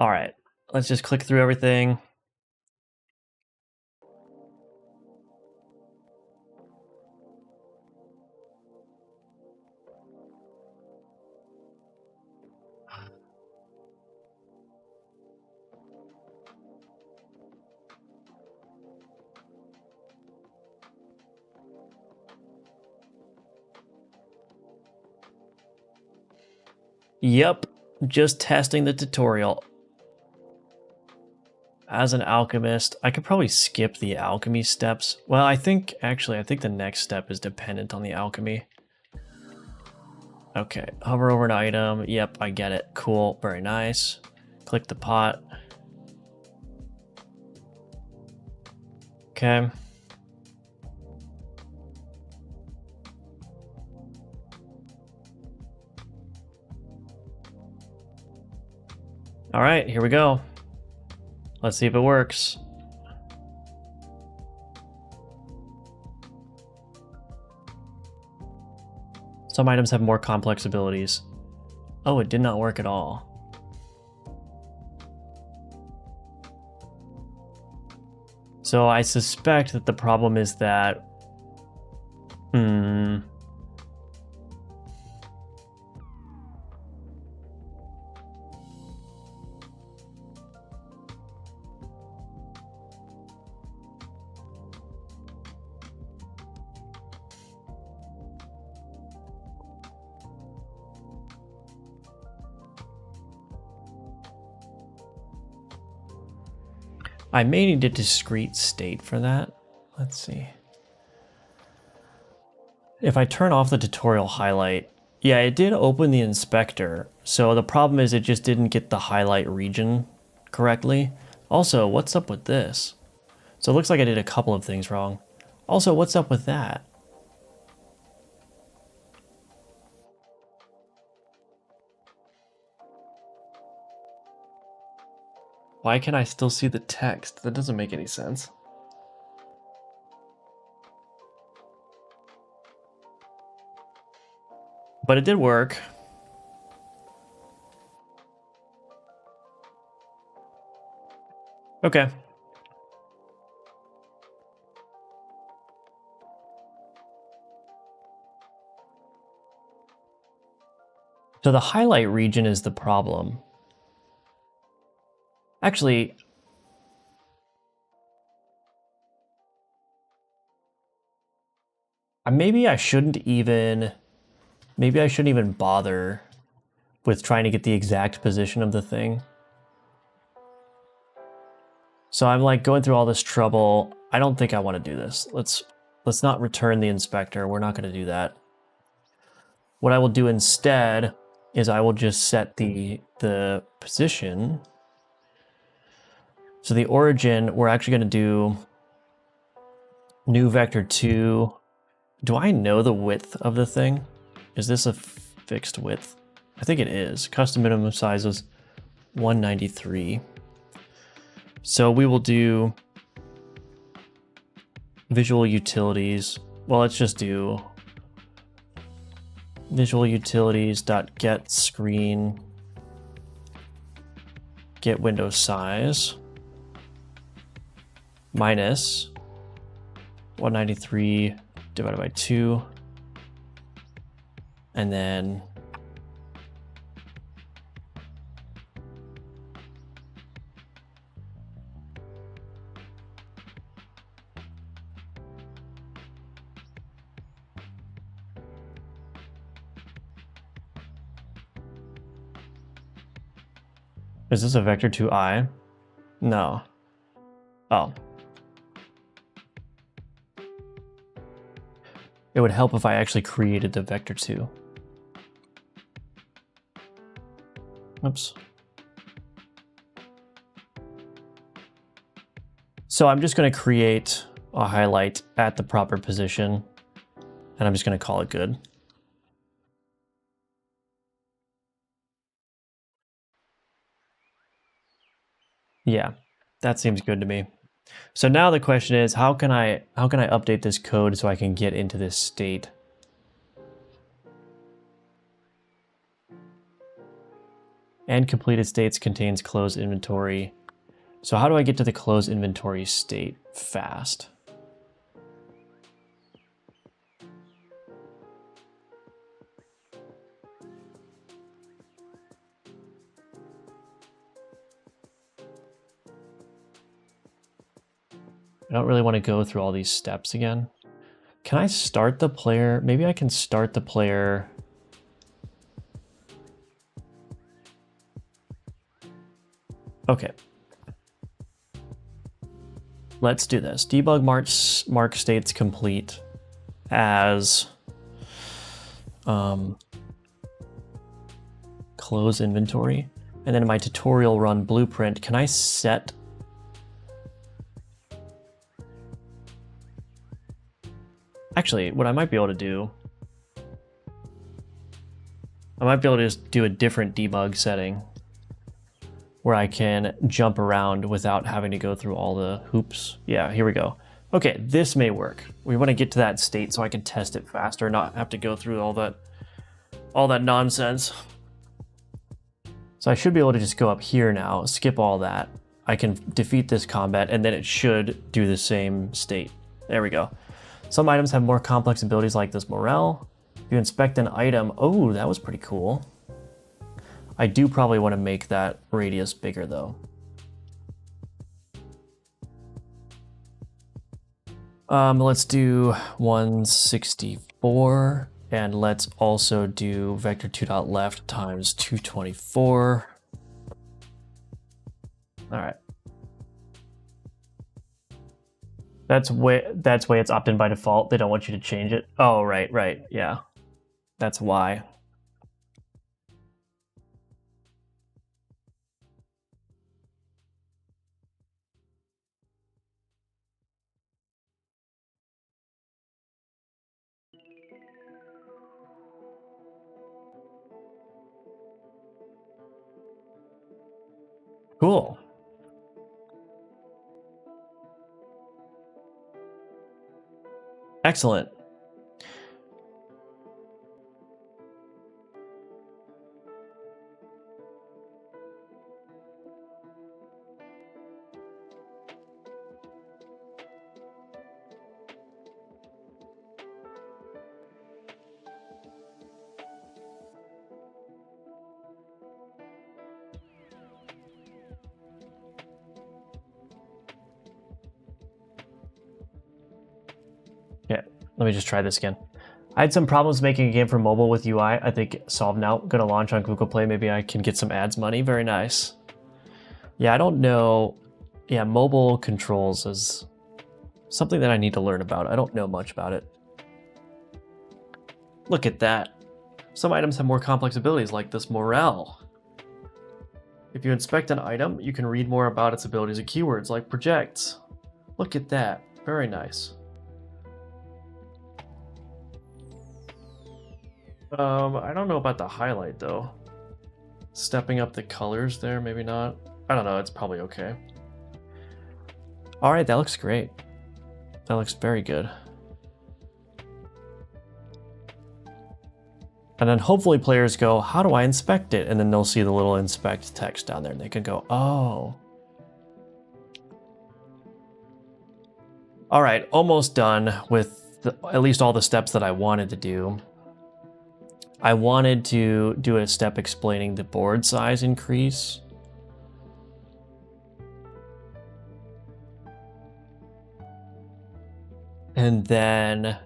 All right, let's just click through everything. Yep, just testing the tutorial. As an alchemist, I could probably skip the alchemy steps. Well, I think the next step is dependent on the alchemy. Okay, hover over an item. Yep, I get it. Cool, very nice. Click the pot. Okay. All right, here we go. Let's see if it works. Some items have more complex abilities. Oh, it did not work at all. So I suspect that the problem is that... I may need a discrete state for that. Let's see. If I turn off the tutorial highlight, yeah, it did open the inspector. So the problem is it just didn't get the highlight region correctly. Also, what's up with this? So it looks like I did a couple of things wrong. Also, what's up with that? Why can I still see the text? That doesn't make any sense. But it did work. Okay. So the highlight region is the problem. Actually, maybe I shouldn't even bother with trying to get the exact position of the thing. So I'm like going through all this trouble. I don't think I want to do this. Let's not return the inspector. We're not going to do that. What I will do instead is I will just set the position. So the origin, we're actually going to do new vector 2. Do I know the width of the thing? Is this a fixed width? I think it is. Custom minimum size is 193. So we will do visual utilities. Well, let's just do visual utilities.get screen, get window size, minus 193 divided by 2, and then Is this a vector 2i? No. Oh. It would help if I actually created the vector 2. Oops. So I'm just going to create a highlight at the proper position, and I'm just going to call it good. Yeah, that seems good to me. So now the question is, how can I update this code so I can get into this state? And completed states contains closed inventory. So how do I get to the closed inventory state fast? I don't really want to go through all these steps again. Can I start the player? Maybe I can start the player. Okay. Let's do this. Debug mark states complete as close inventory. And then in my tutorial run blueprint, can I set actually, what I might be able to do, I might be able to just do a different debug setting where I can jump around without having to go through all the hoops. Yeah, here we go. Okay, this may work. We want to get to that state so I can test it faster, not have to go through all that nonsense. So I should be able to just go up here now, skip all that. I can defeat this combat, and then it should do the same state. There we go. Some items have more complex abilities like this morale. If you inspect an item, oh, that was pretty cool. I do probably want to make that radius bigger though. Let's do 164, and let's also do vector 2.left times 224. All right. That's way it's opt-in by default. They don't want you to change it. Oh, right, yeah. That's why. Cool. Excellent. Yeah, let me just try this again. I had some problems making a game for mobile with UI. I think solved now. Gonna launch on Google Play. Maybe I can get some ads money. Very nice. Yeah, I don't know. Yeah, mobile controls is something that I need to learn about. I don't know much about it. Look at that. Some items have more complex abilities like this morale. If you inspect an item, you can read more about its abilities and keywords like projects. Look at that. Very nice. I don't know about the highlight though. Stepping up the colors there, maybe not. I don't know, it's probably okay. All right, that looks great. That looks very good. And then hopefully players go, how do I inspect it? And then they'll see the little inspect text down there and they can go, oh. All right, almost done with at least all the steps that I wanted to do. I wanted to do a step explaining the board size increase. And then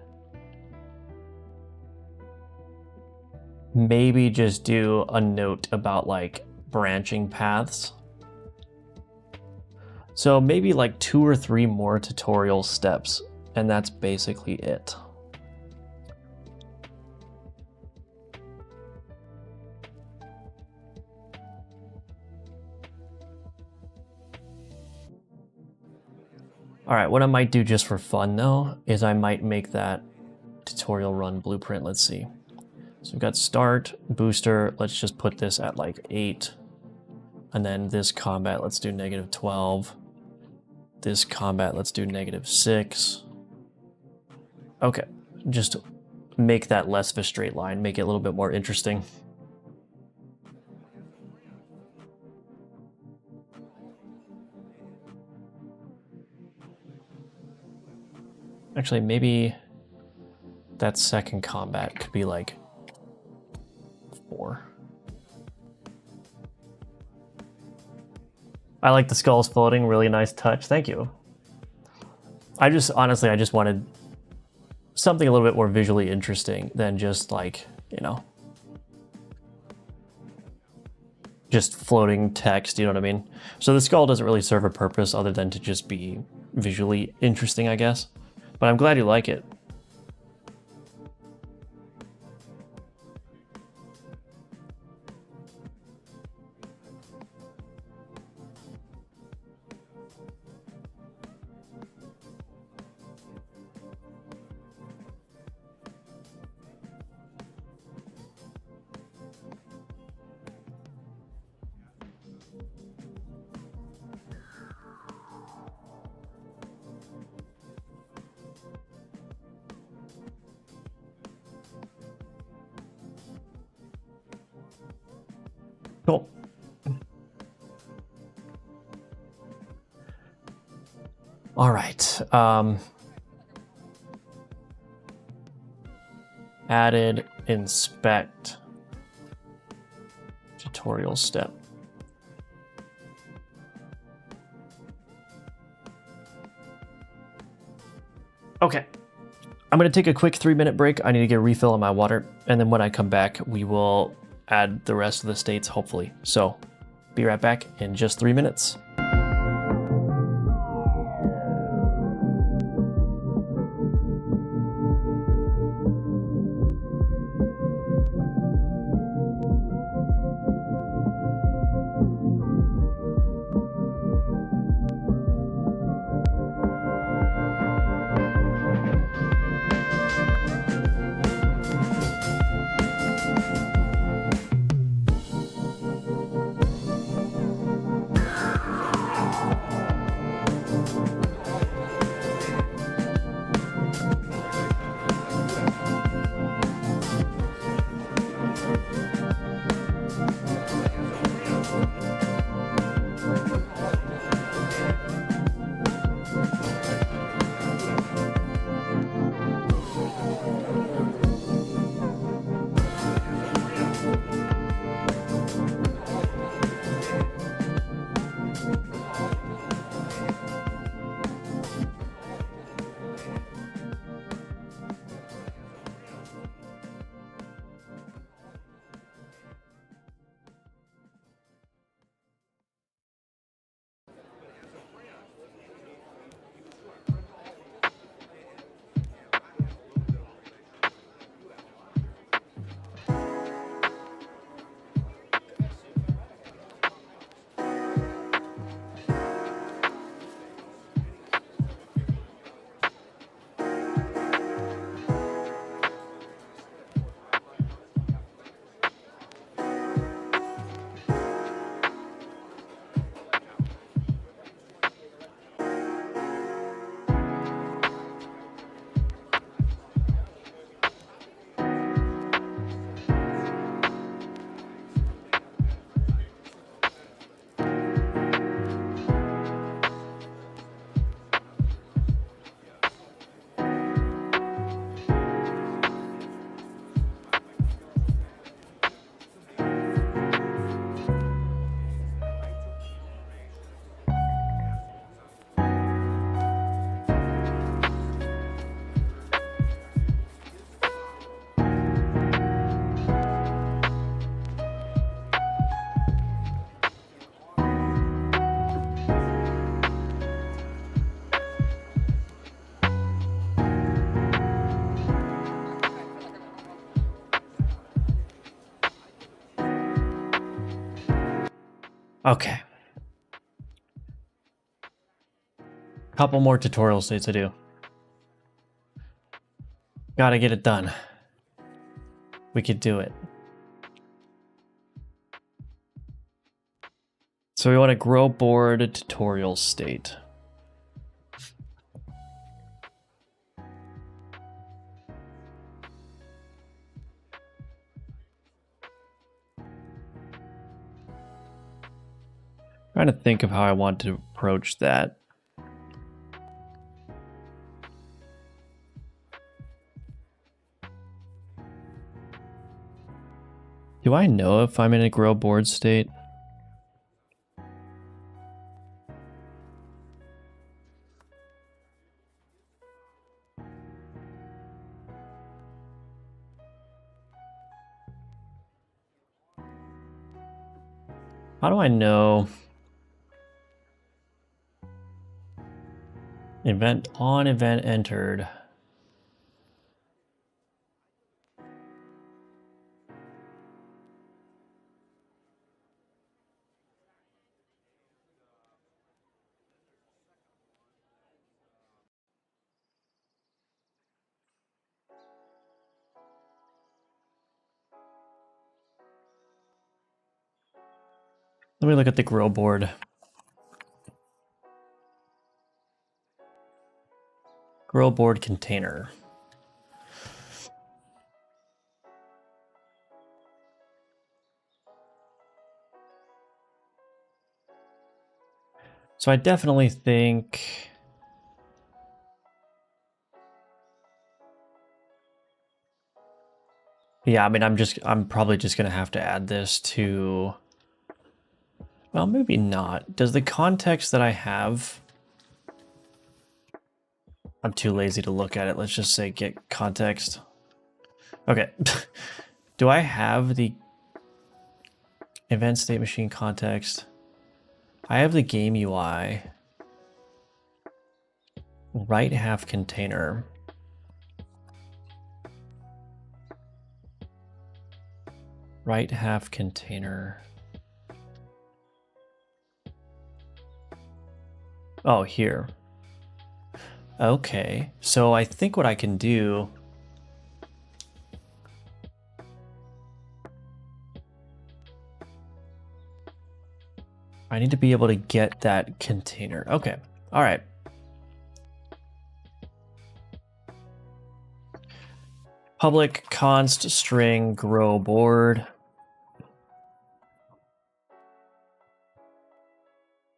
maybe just do a note about like branching paths. So maybe like 2 or 3 more tutorial steps, and that's basically it. All right, what I might do just for fun though, is I might make that tutorial run blueprint. Let's see. So we've got start, booster, let's just put this at like 8. And then this combat, let's do -12. This combat, let's do -6. Okay, just make that less of a straight line, make it a little bit more interesting. Actually, maybe that second combat could be like 4. I like the skulls floating, really nice touch. Thank you. Honestly, I just wanted something a little bit more visually interesting than just like, you know, just floating text, you know what I mean? So the skull doesn't really serve a purpose other than to just be visually interesting, I guess. But I'm glad you like it. Cool. All right. Added inspect tutorial step. Okay. I'm going to take a quick 3-minute break. I need to get a refill on my water. And then when I come back, we will add the rest of the states, hopefully. So be right back in just 3 minutes. Okay. Couple more tutorial states to do. Gotta get it done. We could do it. So we want to grow board tutorial state. Trying to think of how I want to approach that. Do I know if I'm in a grow board state? How do I know? Event on, event entered. Let me look at the grow board. Grow board container. So I definitely think yeah, I mean I'm probably just gonna have to add this to, well, maybe not. Does the context that I have, I'm too lazy to look at it. Let's just say get context. Okay. Do I have the event state machine context? I have the game UI. Right half container. Right half container. Oh, here. Okay, so I think what I can do, I need to be able to get that container. Okay, all right. Public const string grow board.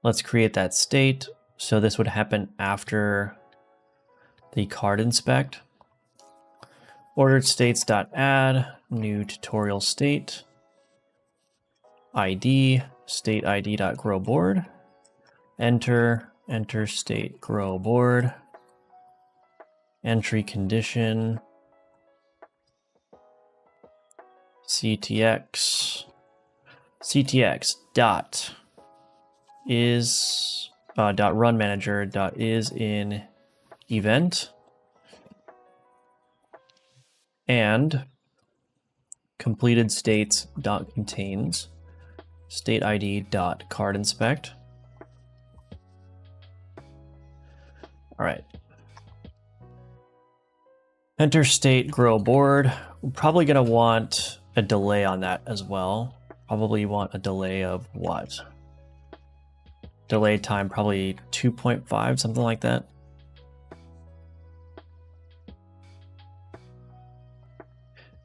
Let's create that state. So this would happen after the card inspect. Ordered states.add new tutorial state ID state ID.grow board. Enter state grow board. Entry condition ctx dot is dot run manager dot is in event and completed states dot contains state ID dot card inspect. All right. Enter state grow board. We're probably gonna want a delay on that as well. Probably want a delay of what? Delay time probably 2.5, something like that.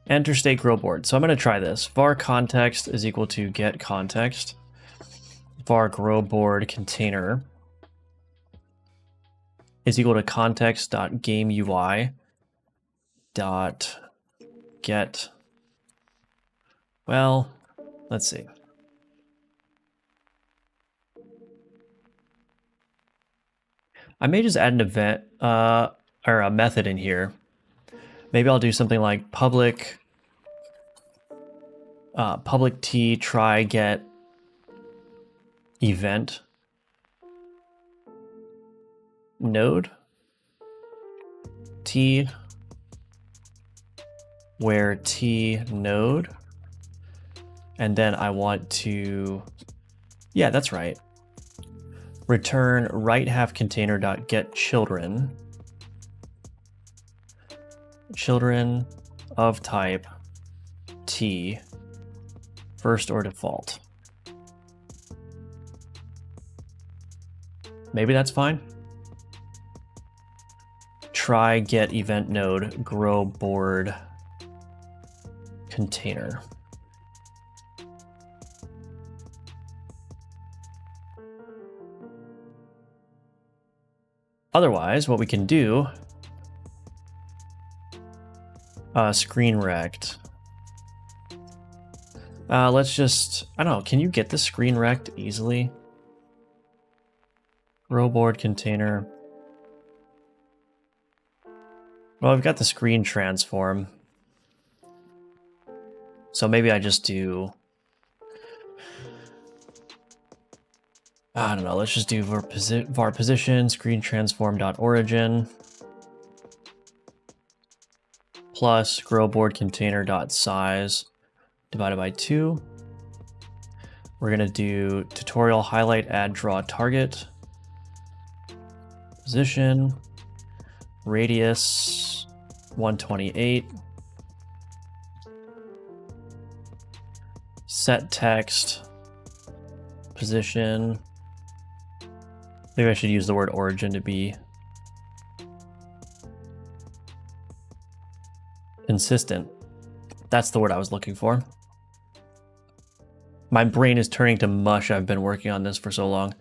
Enter state grow board. So I'm going to try this. Var context is equal to get context. Var grow board container is equal to context dot game UI dot get. Well, let's see. I may just add an event or a method in here. Maybe I'll do something like public t try get event node t where t node, and then I want to Yeah, that's right. Return right half container dot get children. Children of type T, first or default. Maybe that's fine. Try get event node grow board container. Otherwise, what we can do, screen rect. Let's just, I don't know, can you get the screen rect easily? Grow board container. Well, I've got the screen transform. So maybe I just do, I don't know, let's just do var position screen transform dot origin plus grow board container dot size divided by 2. We're gonna do tutorial highlight add draw target position radius 128 set text position. Maybe I should use the word origin to be consistent. That's the word I was looking for. My brain is turning to mush. I've been working on this for so long.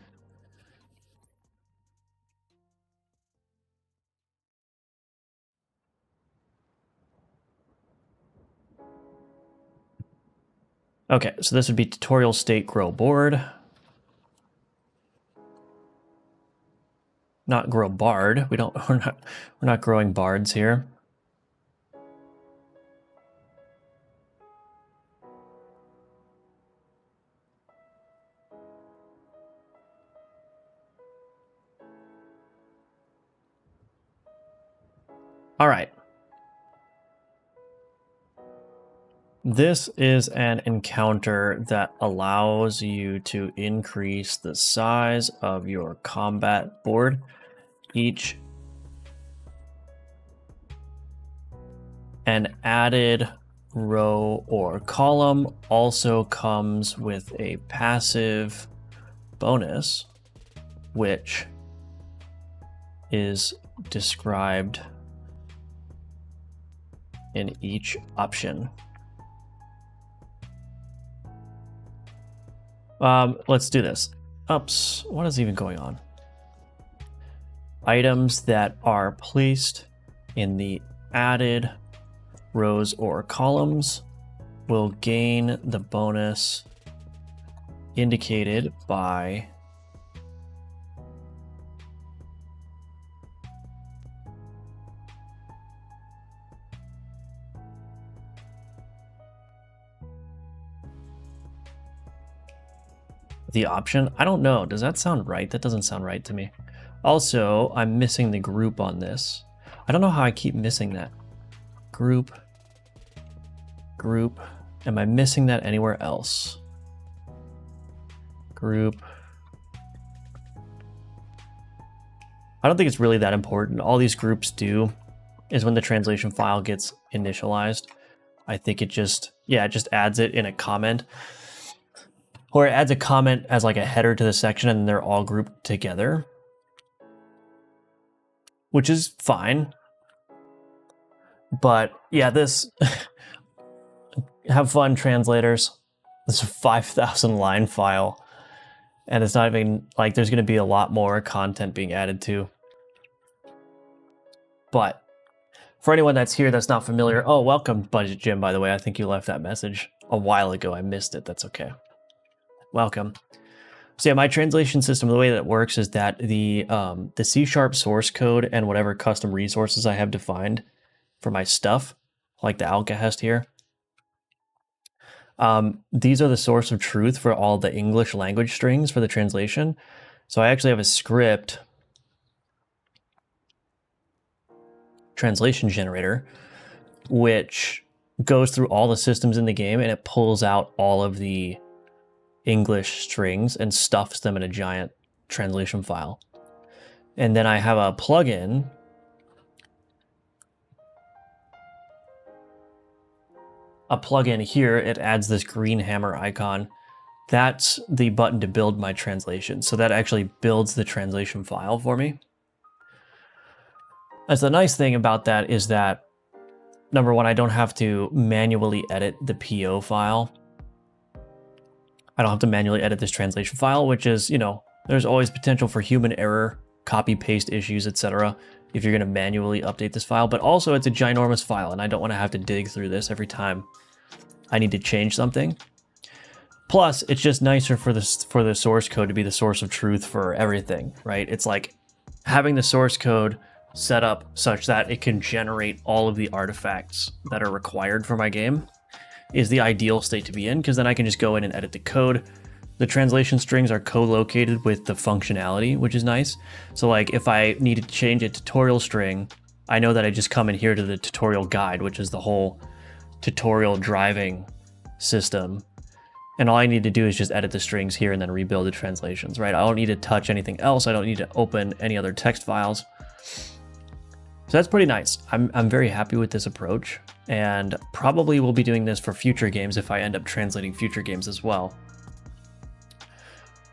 Okay, so this would be tutorial state grow board. Not grow bard. We're not growing bards here. All right. This is an encounter that allows you to increase the size of your combat board. Each an added row or column also comes with a passive bonus, which is described in each option. Let's do this. Oops, what is even going on? Items that are placed in the added rows or columns will gain the bonus indicated by the option. I don't know. Does that sound right? That doesn't sound right to me. Also, I'm missing the group on this. I don't know how I keep missing that. Group. Am I missing that anywhere else? Group. I don't think it's really that important. All these groups do is when the translation file gets initialized, I think it just adds it in a comment. Or it adds a comment as like a header to the section and they're all grouped together, which is fine. But yeah, this, have fun, translators. This is a 5,000 line file and it's not even like there's going to be a lot more content being added to. But for anyone that's here that's not familiar, oh, welcome, Budget Jim, by the way. I think you left that message a while ago. I missed it. That's okay. Welcome. So yeah, my translation system, the way that it works is that the C# source code and whatever custom resources I have defined for my stuff, like the Alcahest here, these are the source of truth for all the English language strings for the translation. So I actually have a script translation generator, which goes through all the systems in the game and it pulls out all of the English strings and stuffs them in a giant translation file. And then I have a plugin here. It adds this green hammer icon. That's the button to build my translation. So that actually builds the translation file for me. That's the nice thing about that is that, number one, I don't have to manually edit the PO file. I don't have to manually edit this translation file, which is, you know, there's always potential for human error, copy paste issues, etc. if you're going to manually update this file. But also it's a ginormous file and I don't want to have to dig through this every time I need to change something. Plus, it's just nicer for the source code to be the source of truth for everything, right? It's like having the source code set up such that it can generate all of the artifacts that are required for my game is the ideal state to be in, because then I can just go in and edit the code. The translation strings are co-located with the functionality, which is nice. So like if I need to change a tutorial string, I know that I just come in here to the tutorial guide, which is the whole tutorial driving system. And all I need to do is just edit the strings here and then rebuild the translations, right? I don't need to touch anything else. I don't need to open any other text files. So that's pretty nice. I'm very happy with this approach, and probably will be doing this for future games if I end up translating future games as well.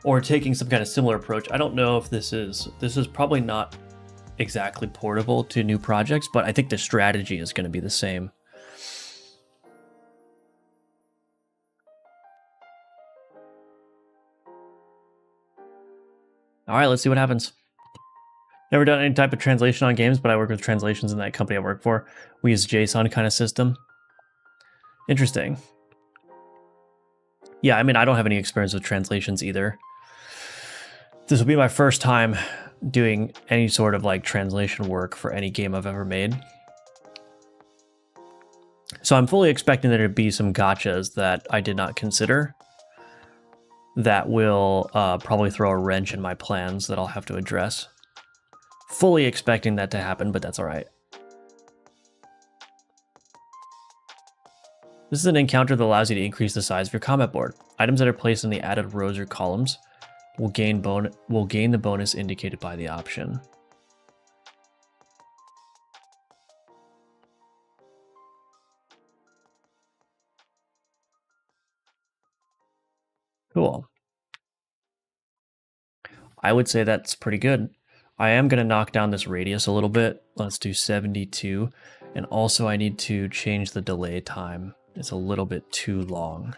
Or taking some kind of similar approach. I don't know if this is probably not exactly portable to new projects, but I think the strategy is going to be the same. All right, let's see what happens. Never done any type of translation on games, but I work with translations in that company I work for. We use JSON kind of system. Interesting. Yeah, I mean, I don't have any experience with translations either. This will be my first time doing any sort of like translation work for any game I've ever made. So I'm fully expecting there to be some gotchas that I did not consider that will probably throw a wrench in my plans that I'll have to address. Fully expecting that to happen, but that's all right. This is an encounter that allows you to increase the size of your combat board. Items that are placed in the added rows or columns will gain the bonus indicated by the option. Cool. I would say that's pretty good. I am going to knock down this radius a little bit. Let's do 72. And also I need to change the delay time. It's a little bit too long.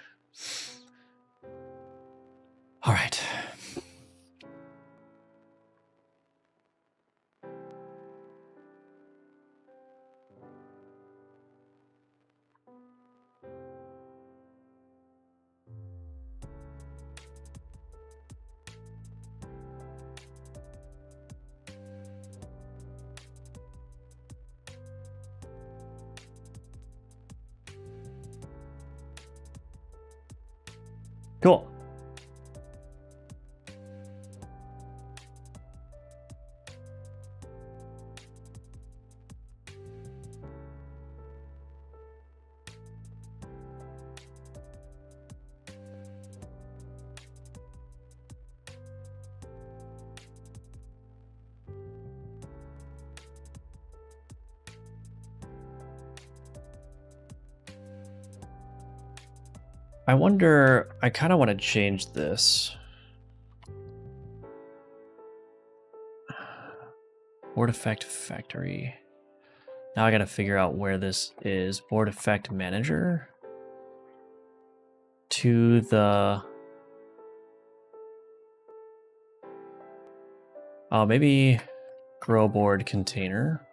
All right. Cool. I wonder, I kind of want to change this. Board effect factory. Now I got to figure out where this is. Board effect manager to the... Oh, maybe grow board container.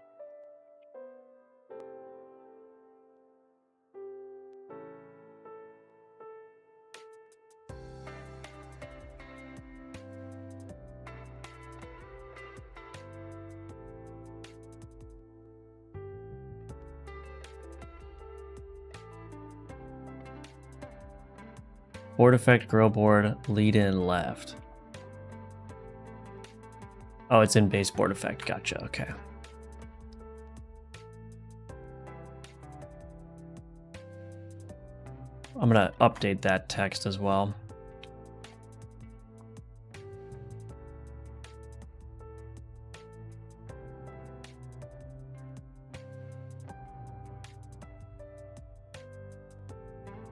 Board effect, grow board, lead in left. Oh, it's in base board effect. Gotcha. Okay. I'm going to update that text as well.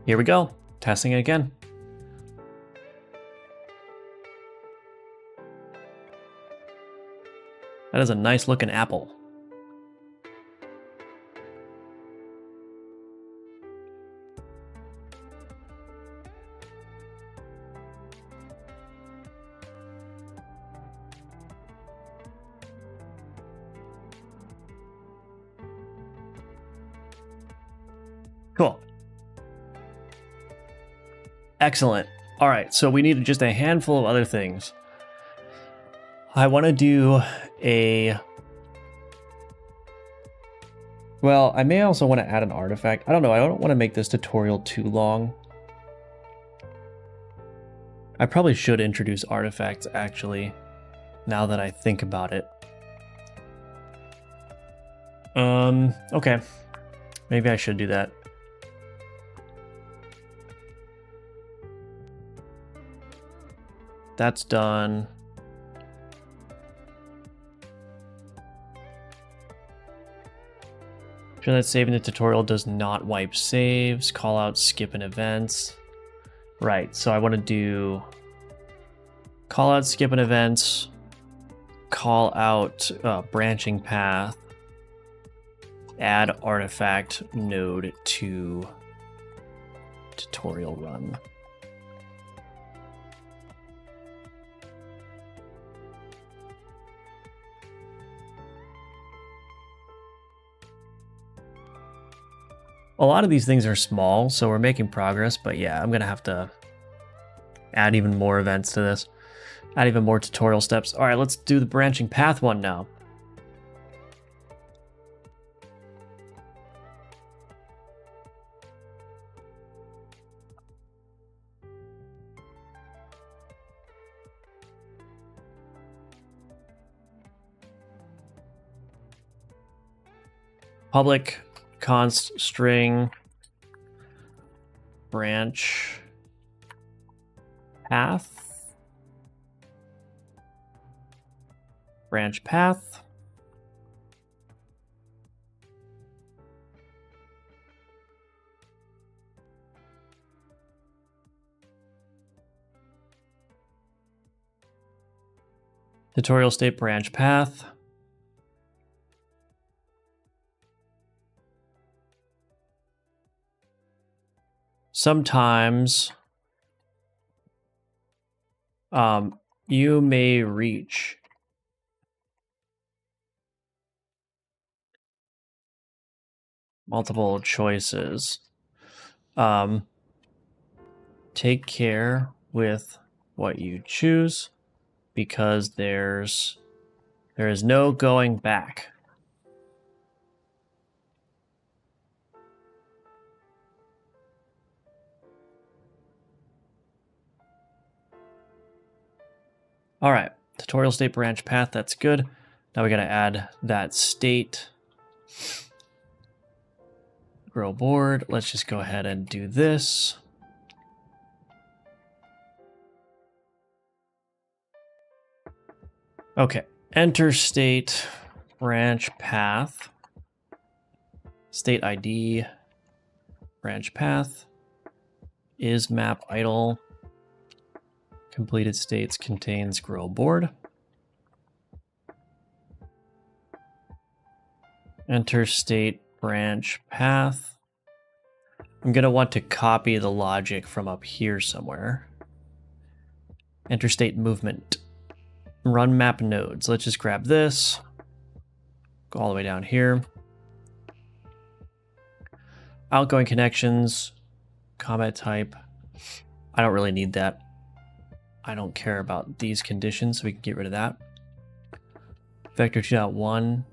Here we go. Testing it again. That is a nice looking apple. Cool. Excellent. All right, so we need just a handful of other things. I want to do a... Well, I may also want to add an artifact. I don't know. I don't want to make this tutorial too long. I probably should introduce artifacts, actually, now that I think about it. Okay. Maybe I should do that. That's done. Sure that saving the tutorial does not wipe saves, call out skip and events. Right, so I want to do call out skip and events, call out branching path, add artifact node to tutorial run. A lot of these things are small, so we're making progress, but yeah, I'm gonna have to add even more events to this, add even more tutorial steps. All right, let's do the branching path one now. Public const string branch path, branch path, tutorial state branch path. Sometimes you may reach multiple choices. Take care with what you choose because there is no going back. All right, tutorial state branch path, that's good. Now we gotta add that state. Grow board, let's just go ahead and do this. Okay, enter state branch path, state ID, branch path, is map idle. Completed states contains grow board. Enter state branch path. I'm going to want to copy the logic from up here somewhere. Enter state movement. Run map nodes. Let's just grab this. Go all the way down here. Outgoing connections. Combat type. I don't really need that. I don't care about these conditions, so we can get rid of that. Vector 2.1.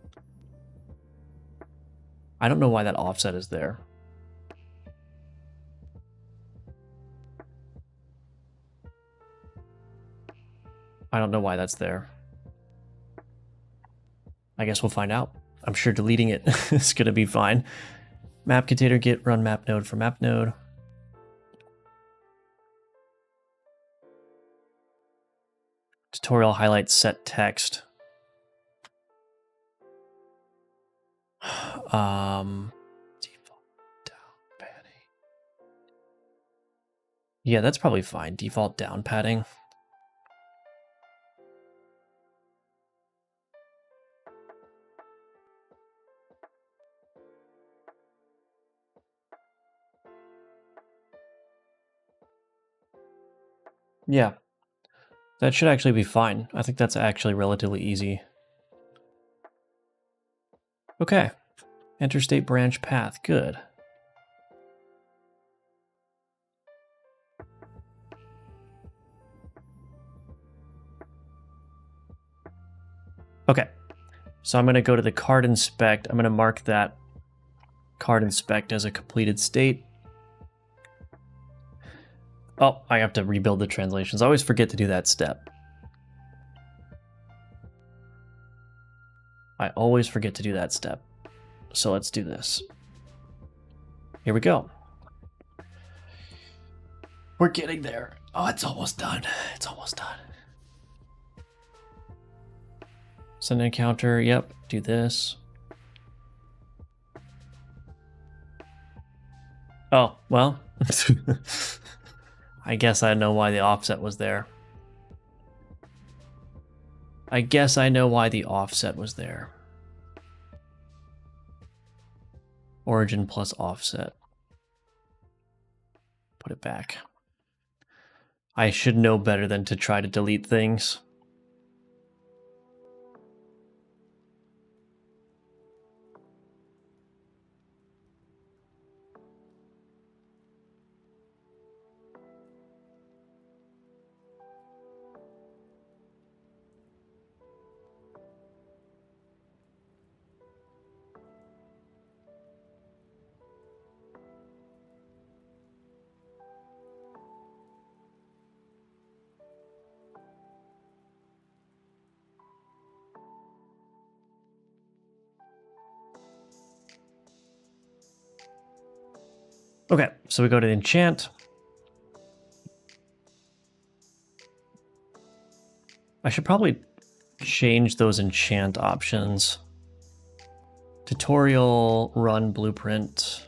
I don't know why that offset is there. I don't know why that's there. I guess we'll find out. I'm sure deleting it is going to be fine. Map container git run map node for map node. Tutorial highlight set text. Default down panning. Yeah, that's probably fine. Default down padding. Yeah, that should actually be fine. I think that's actually relatively easy. Okay, interstate branch path, good. Okay, so I'm going to go to the card inspect. I'm going to mark that card inspect as a completed state. Oh, I have to rebuild the translations. I always forget to do that step. I always forget to do that step. So let's do this. Here we go. We're getting there. Oh, it's almost done. It's almost done. Send an encounter. Yep, do this. Oh, well. I guess I know why the offset was there. I guess I know why the offset was there. Origin plus offset. Put it back. I should know better than to try to delete things. Okay, so we go to enchant. I should probably change those enchant options. Tutorial, run, blueprint.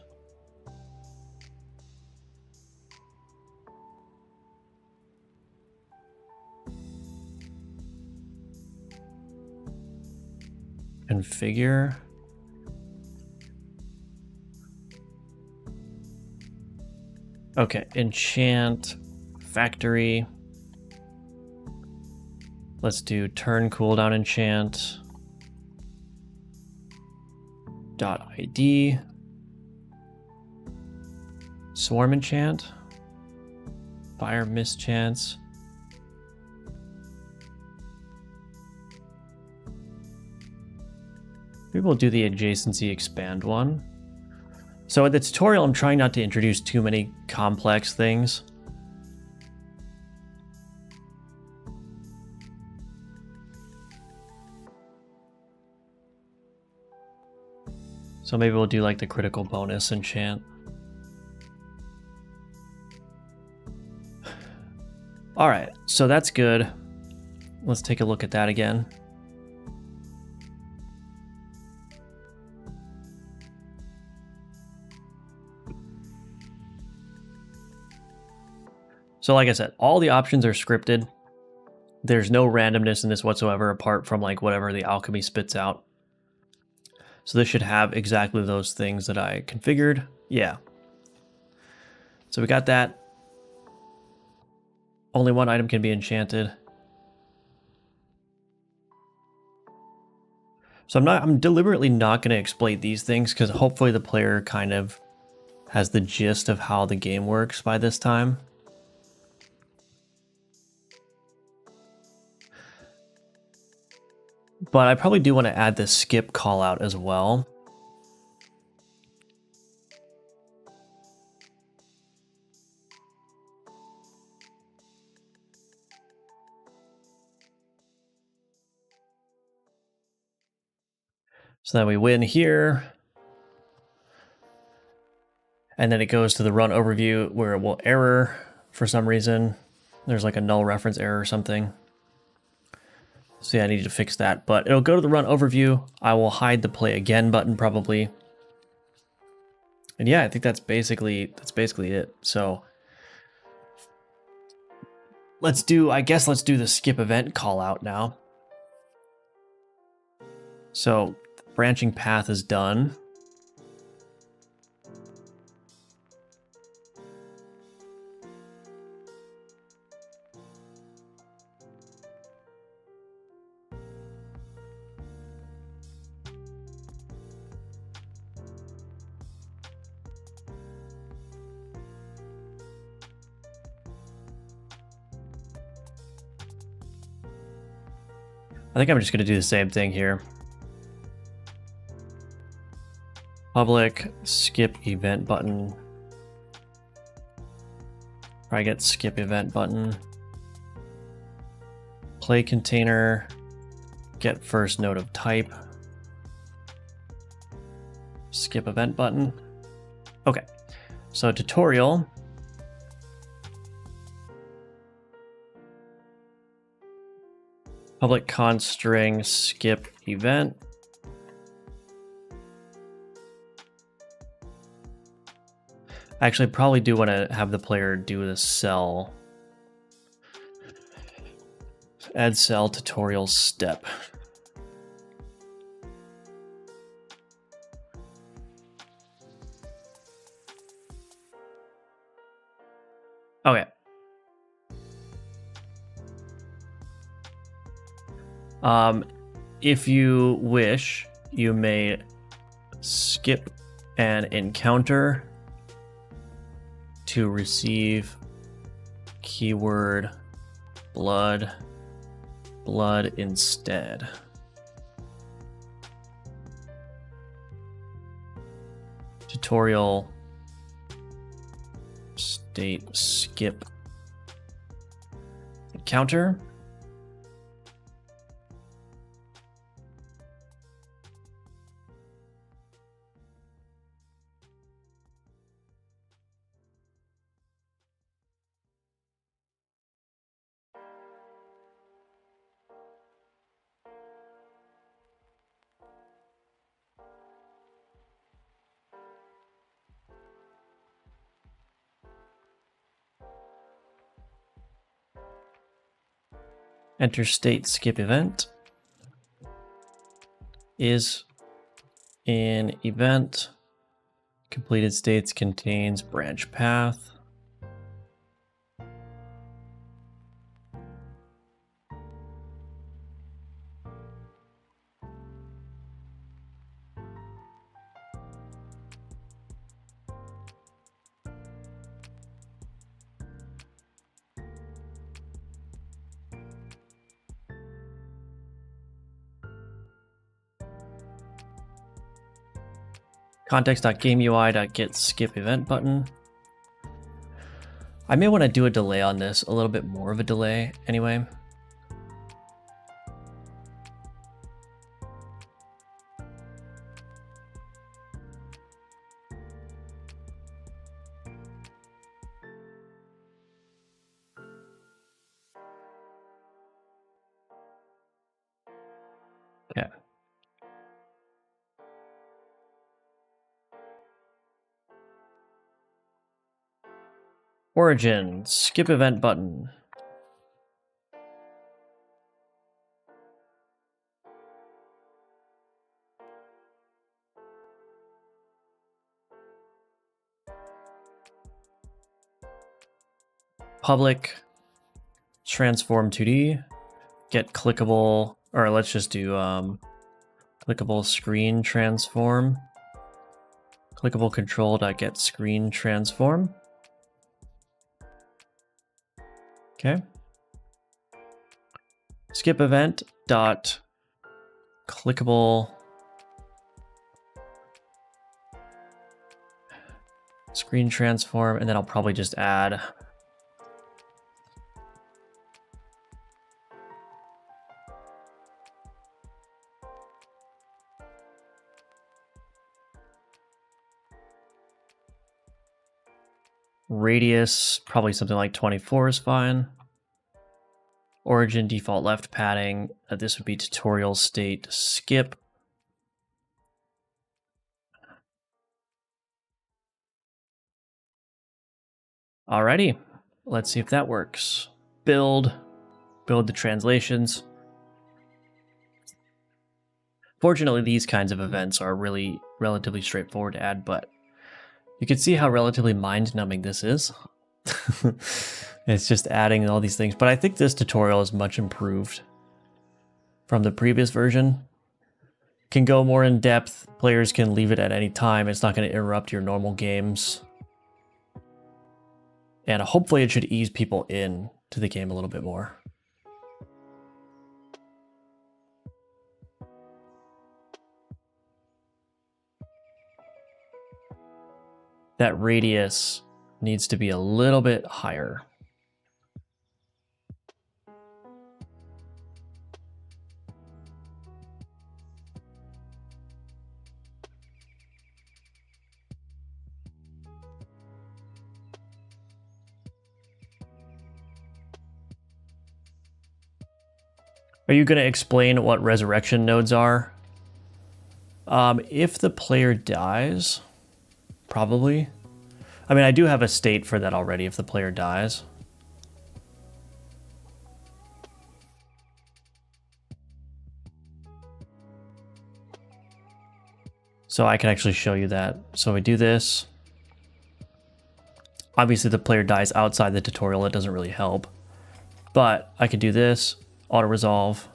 Configure. Okay, enchant, factory. Let's do turn cooldown enchant. .id. Swarm enchant. Fire mischance. Maybe we'll do the adjacency expand one. So at the tutorial, I'm trying not to introduce too many complex things. So maybe we'll do like the critical bonus enchant. All right, so that's good. Let's take a look at that again. So like I said, all the options are scripted. There's no randomness in this whatsoever apart from like whatever the alchemy spits out. So this should have exactly those things that I configured. Yeah. So we got that. Only one item can be enchanted. So I'm deliberately not going to explain these things because hopefully the player kind of has the gist of how the game works by this time. But I probably do want to add the skip call out as well. So then we win here. And then it goes to the run overview where it will error for some reason. There's like a null reference error or something. So yeah, I need to fix that, but it'll go to the run overview. I will hide the play again button probably. And yeah, I think that's basically it. So I guess let's do the skip event call out now. So branching path is done. I think I'm just going to do the same thing here. Public skip event button. Probably get skip event button. Play container. Get first node of type. Skip event button. Okay. So tutorial. Public const string skip event. I actually probably do want to have the player do the cell. Add cell tutorial step. Okay. If you wish, you may skip an encounter to receive keyword blood instead. Tutorial state skip encounter. Enter state skip event is in event. Completed states contains branch path. Context.gameUI.get skip event button. I may want to do a delay on this, a little bit more of a delay anyway. Okay. Origin, skip event button. Public transform 2D, get clickable, or let's just do clickable screen transform. Clickable control.get screen transform. Okay. Skip event dot clickable screen transform, and then I'll probably just add radius, probably something like 24 is fine. Origin default left padding. This would be tutorial state skip. Alrighty, let's see if that works. build the translations. Fortunately, these kinds of events are really relatively straightforward to add, but you can see how relatively mind-numbing this is. It's just adding all these things, but I think this tutorial is much improved from the previous version. Can go more in depth. Players can leave it at any time. It's not going to interrupt your normal games. And hopefully it should ease people in to the game a little bit more. That radius needs to be a little bit higher. Are you going to explain what resurrection nodes are? If the player dies, probably. I mean, I do have a state for that already if the player dies. So I can actually show you that. So we do this. Obviously, the player dies outside the tutorial. It doesn't really help. But I could do this, auto-resolve.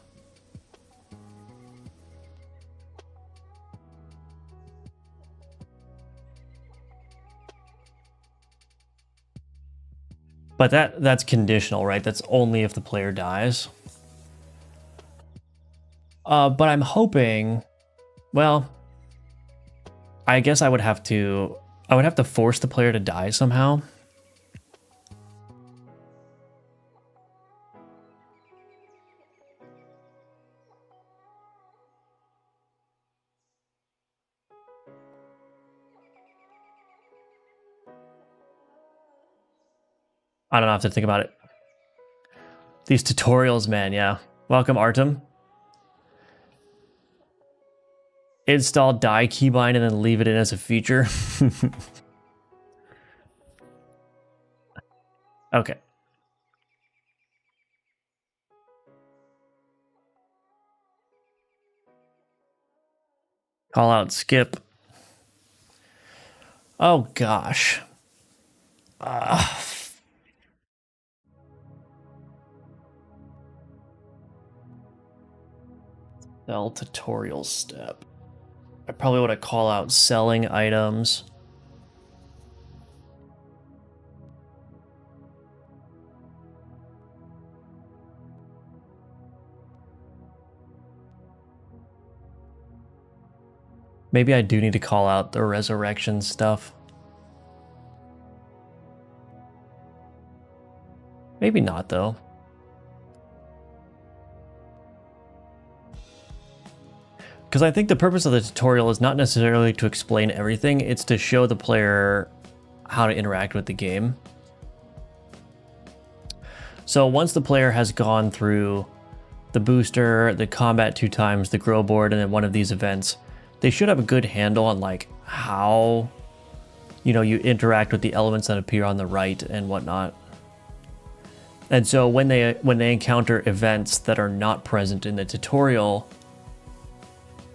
But that's conditional, right? That's only if the player dies. But I'm hoping, well, I guess I would have to force the player to die somehow. I don't know, I have to think about it. These tutorials, man, yeah. Welcome, Artem. Install die keybind and then leave it in as a feature. Okay. Call out skip. Oh gosh. Sell tutorial step. I probably want to call out selling items. Maybe I do need to call out the resurrection stuff. Maybe not, though. Because I think the purpose of the tutorial is not necessarily to explain everything, it's to show the player how to interact with the game. So once the player has gone through the booster, the combat 2 times, the grow board, and then one of these events, they should have a good handle on like how, you know, you interact with the elements that appear on the right and whatnot. And so when they encounter events that are not present in the tutorial,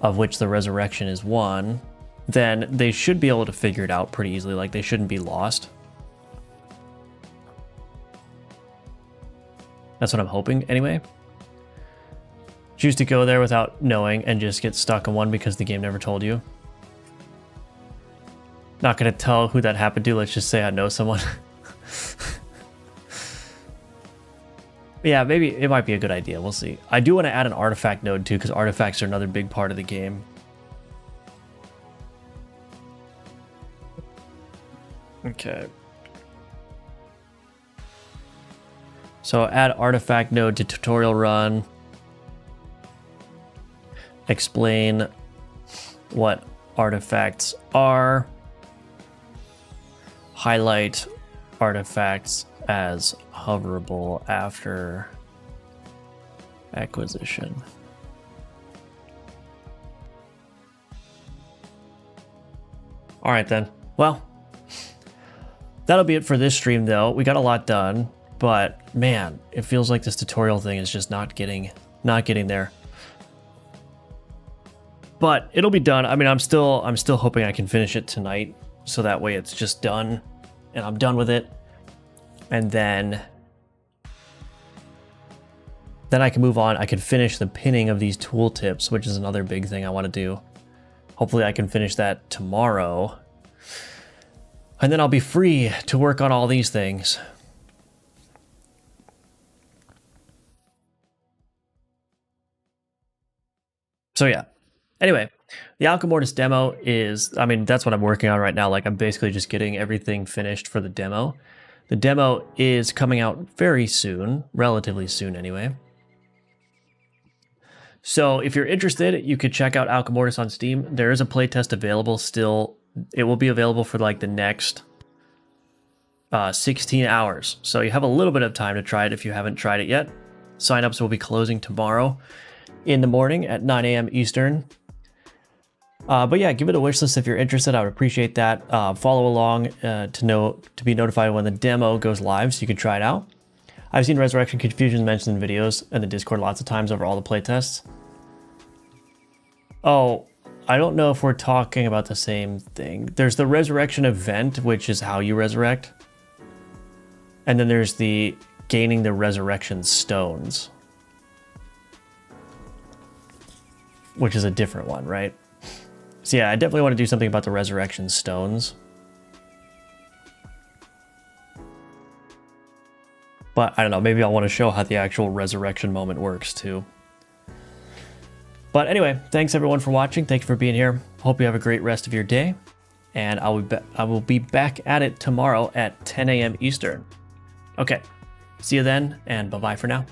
of which the resurrection is one, then they should be able to figure it out pretty easily. Like, they shouldn't be lost. That's what I'm hoping, anyway. Choose to go there without knowing and just get stuck on one because the game never told you. Not gonna tell who that happened to, let's just say I know someone. Yeah, maybe it might be a good idea. We'll see. I do want to add an artifact node too, because artifacts are another big part of the game. Okay. So add artifact node to tutorial run. Explain what artifacts are. Highlight artifacts as hoverable after acquisition. All right then. Well, that'll be it for this stream though. We got a lot done. but man, it feels like this tutorial thing is just not getting there. But it'll be done. I mean, I'm still hoping I can finish it tonight, so that way it's just done and I'm done with it. And then I can move on. I can finish the pinning of these tooltips, which is another big thing I want to do. Hopefully I can finish that tomorrow. And then I'll be free to work on all these things. So yeah. Anyway, the Alchemortis demo is, I mean, that's what I'm working on right now. Like, I'm basically just getting everything finished for the demo. The demo is coming out very soon, relatively soon anyway. So if you're interested, you could check out Alchemortis on Steam. There is a playtest available still. It will be available for like the next 16 hours. So you have a little bit of time to try it if you haven't tried it yet. Signups will be closing tomorrow in the morning at 9 a.m. Eastern. But yeah, give it a wish list if you're interested. I would appreciate that. Follow along to be notified when the demo goes live so you can try it out. I've seen Resurrection Confusions mentioned in videos in the Discord lots of times over all the playtests. Oh, I don't know if we're talking about the same thing. There's the Resurrection event, which is how you resurrect. And then there's the gaining the Resurrection Stones, which is a different one, right? So yeah, I definitely want to do something about the Resurrection Stones. But I don't know, maybe I want to show how the actual resurrection moment works too. But anyway, thanks everyone for watching. Thank you for being here. Hope you have a great rest of your day. And I will be back at it tomorrow at 10 a.m. Eastern. Okay, see you then, and bye-bye for now.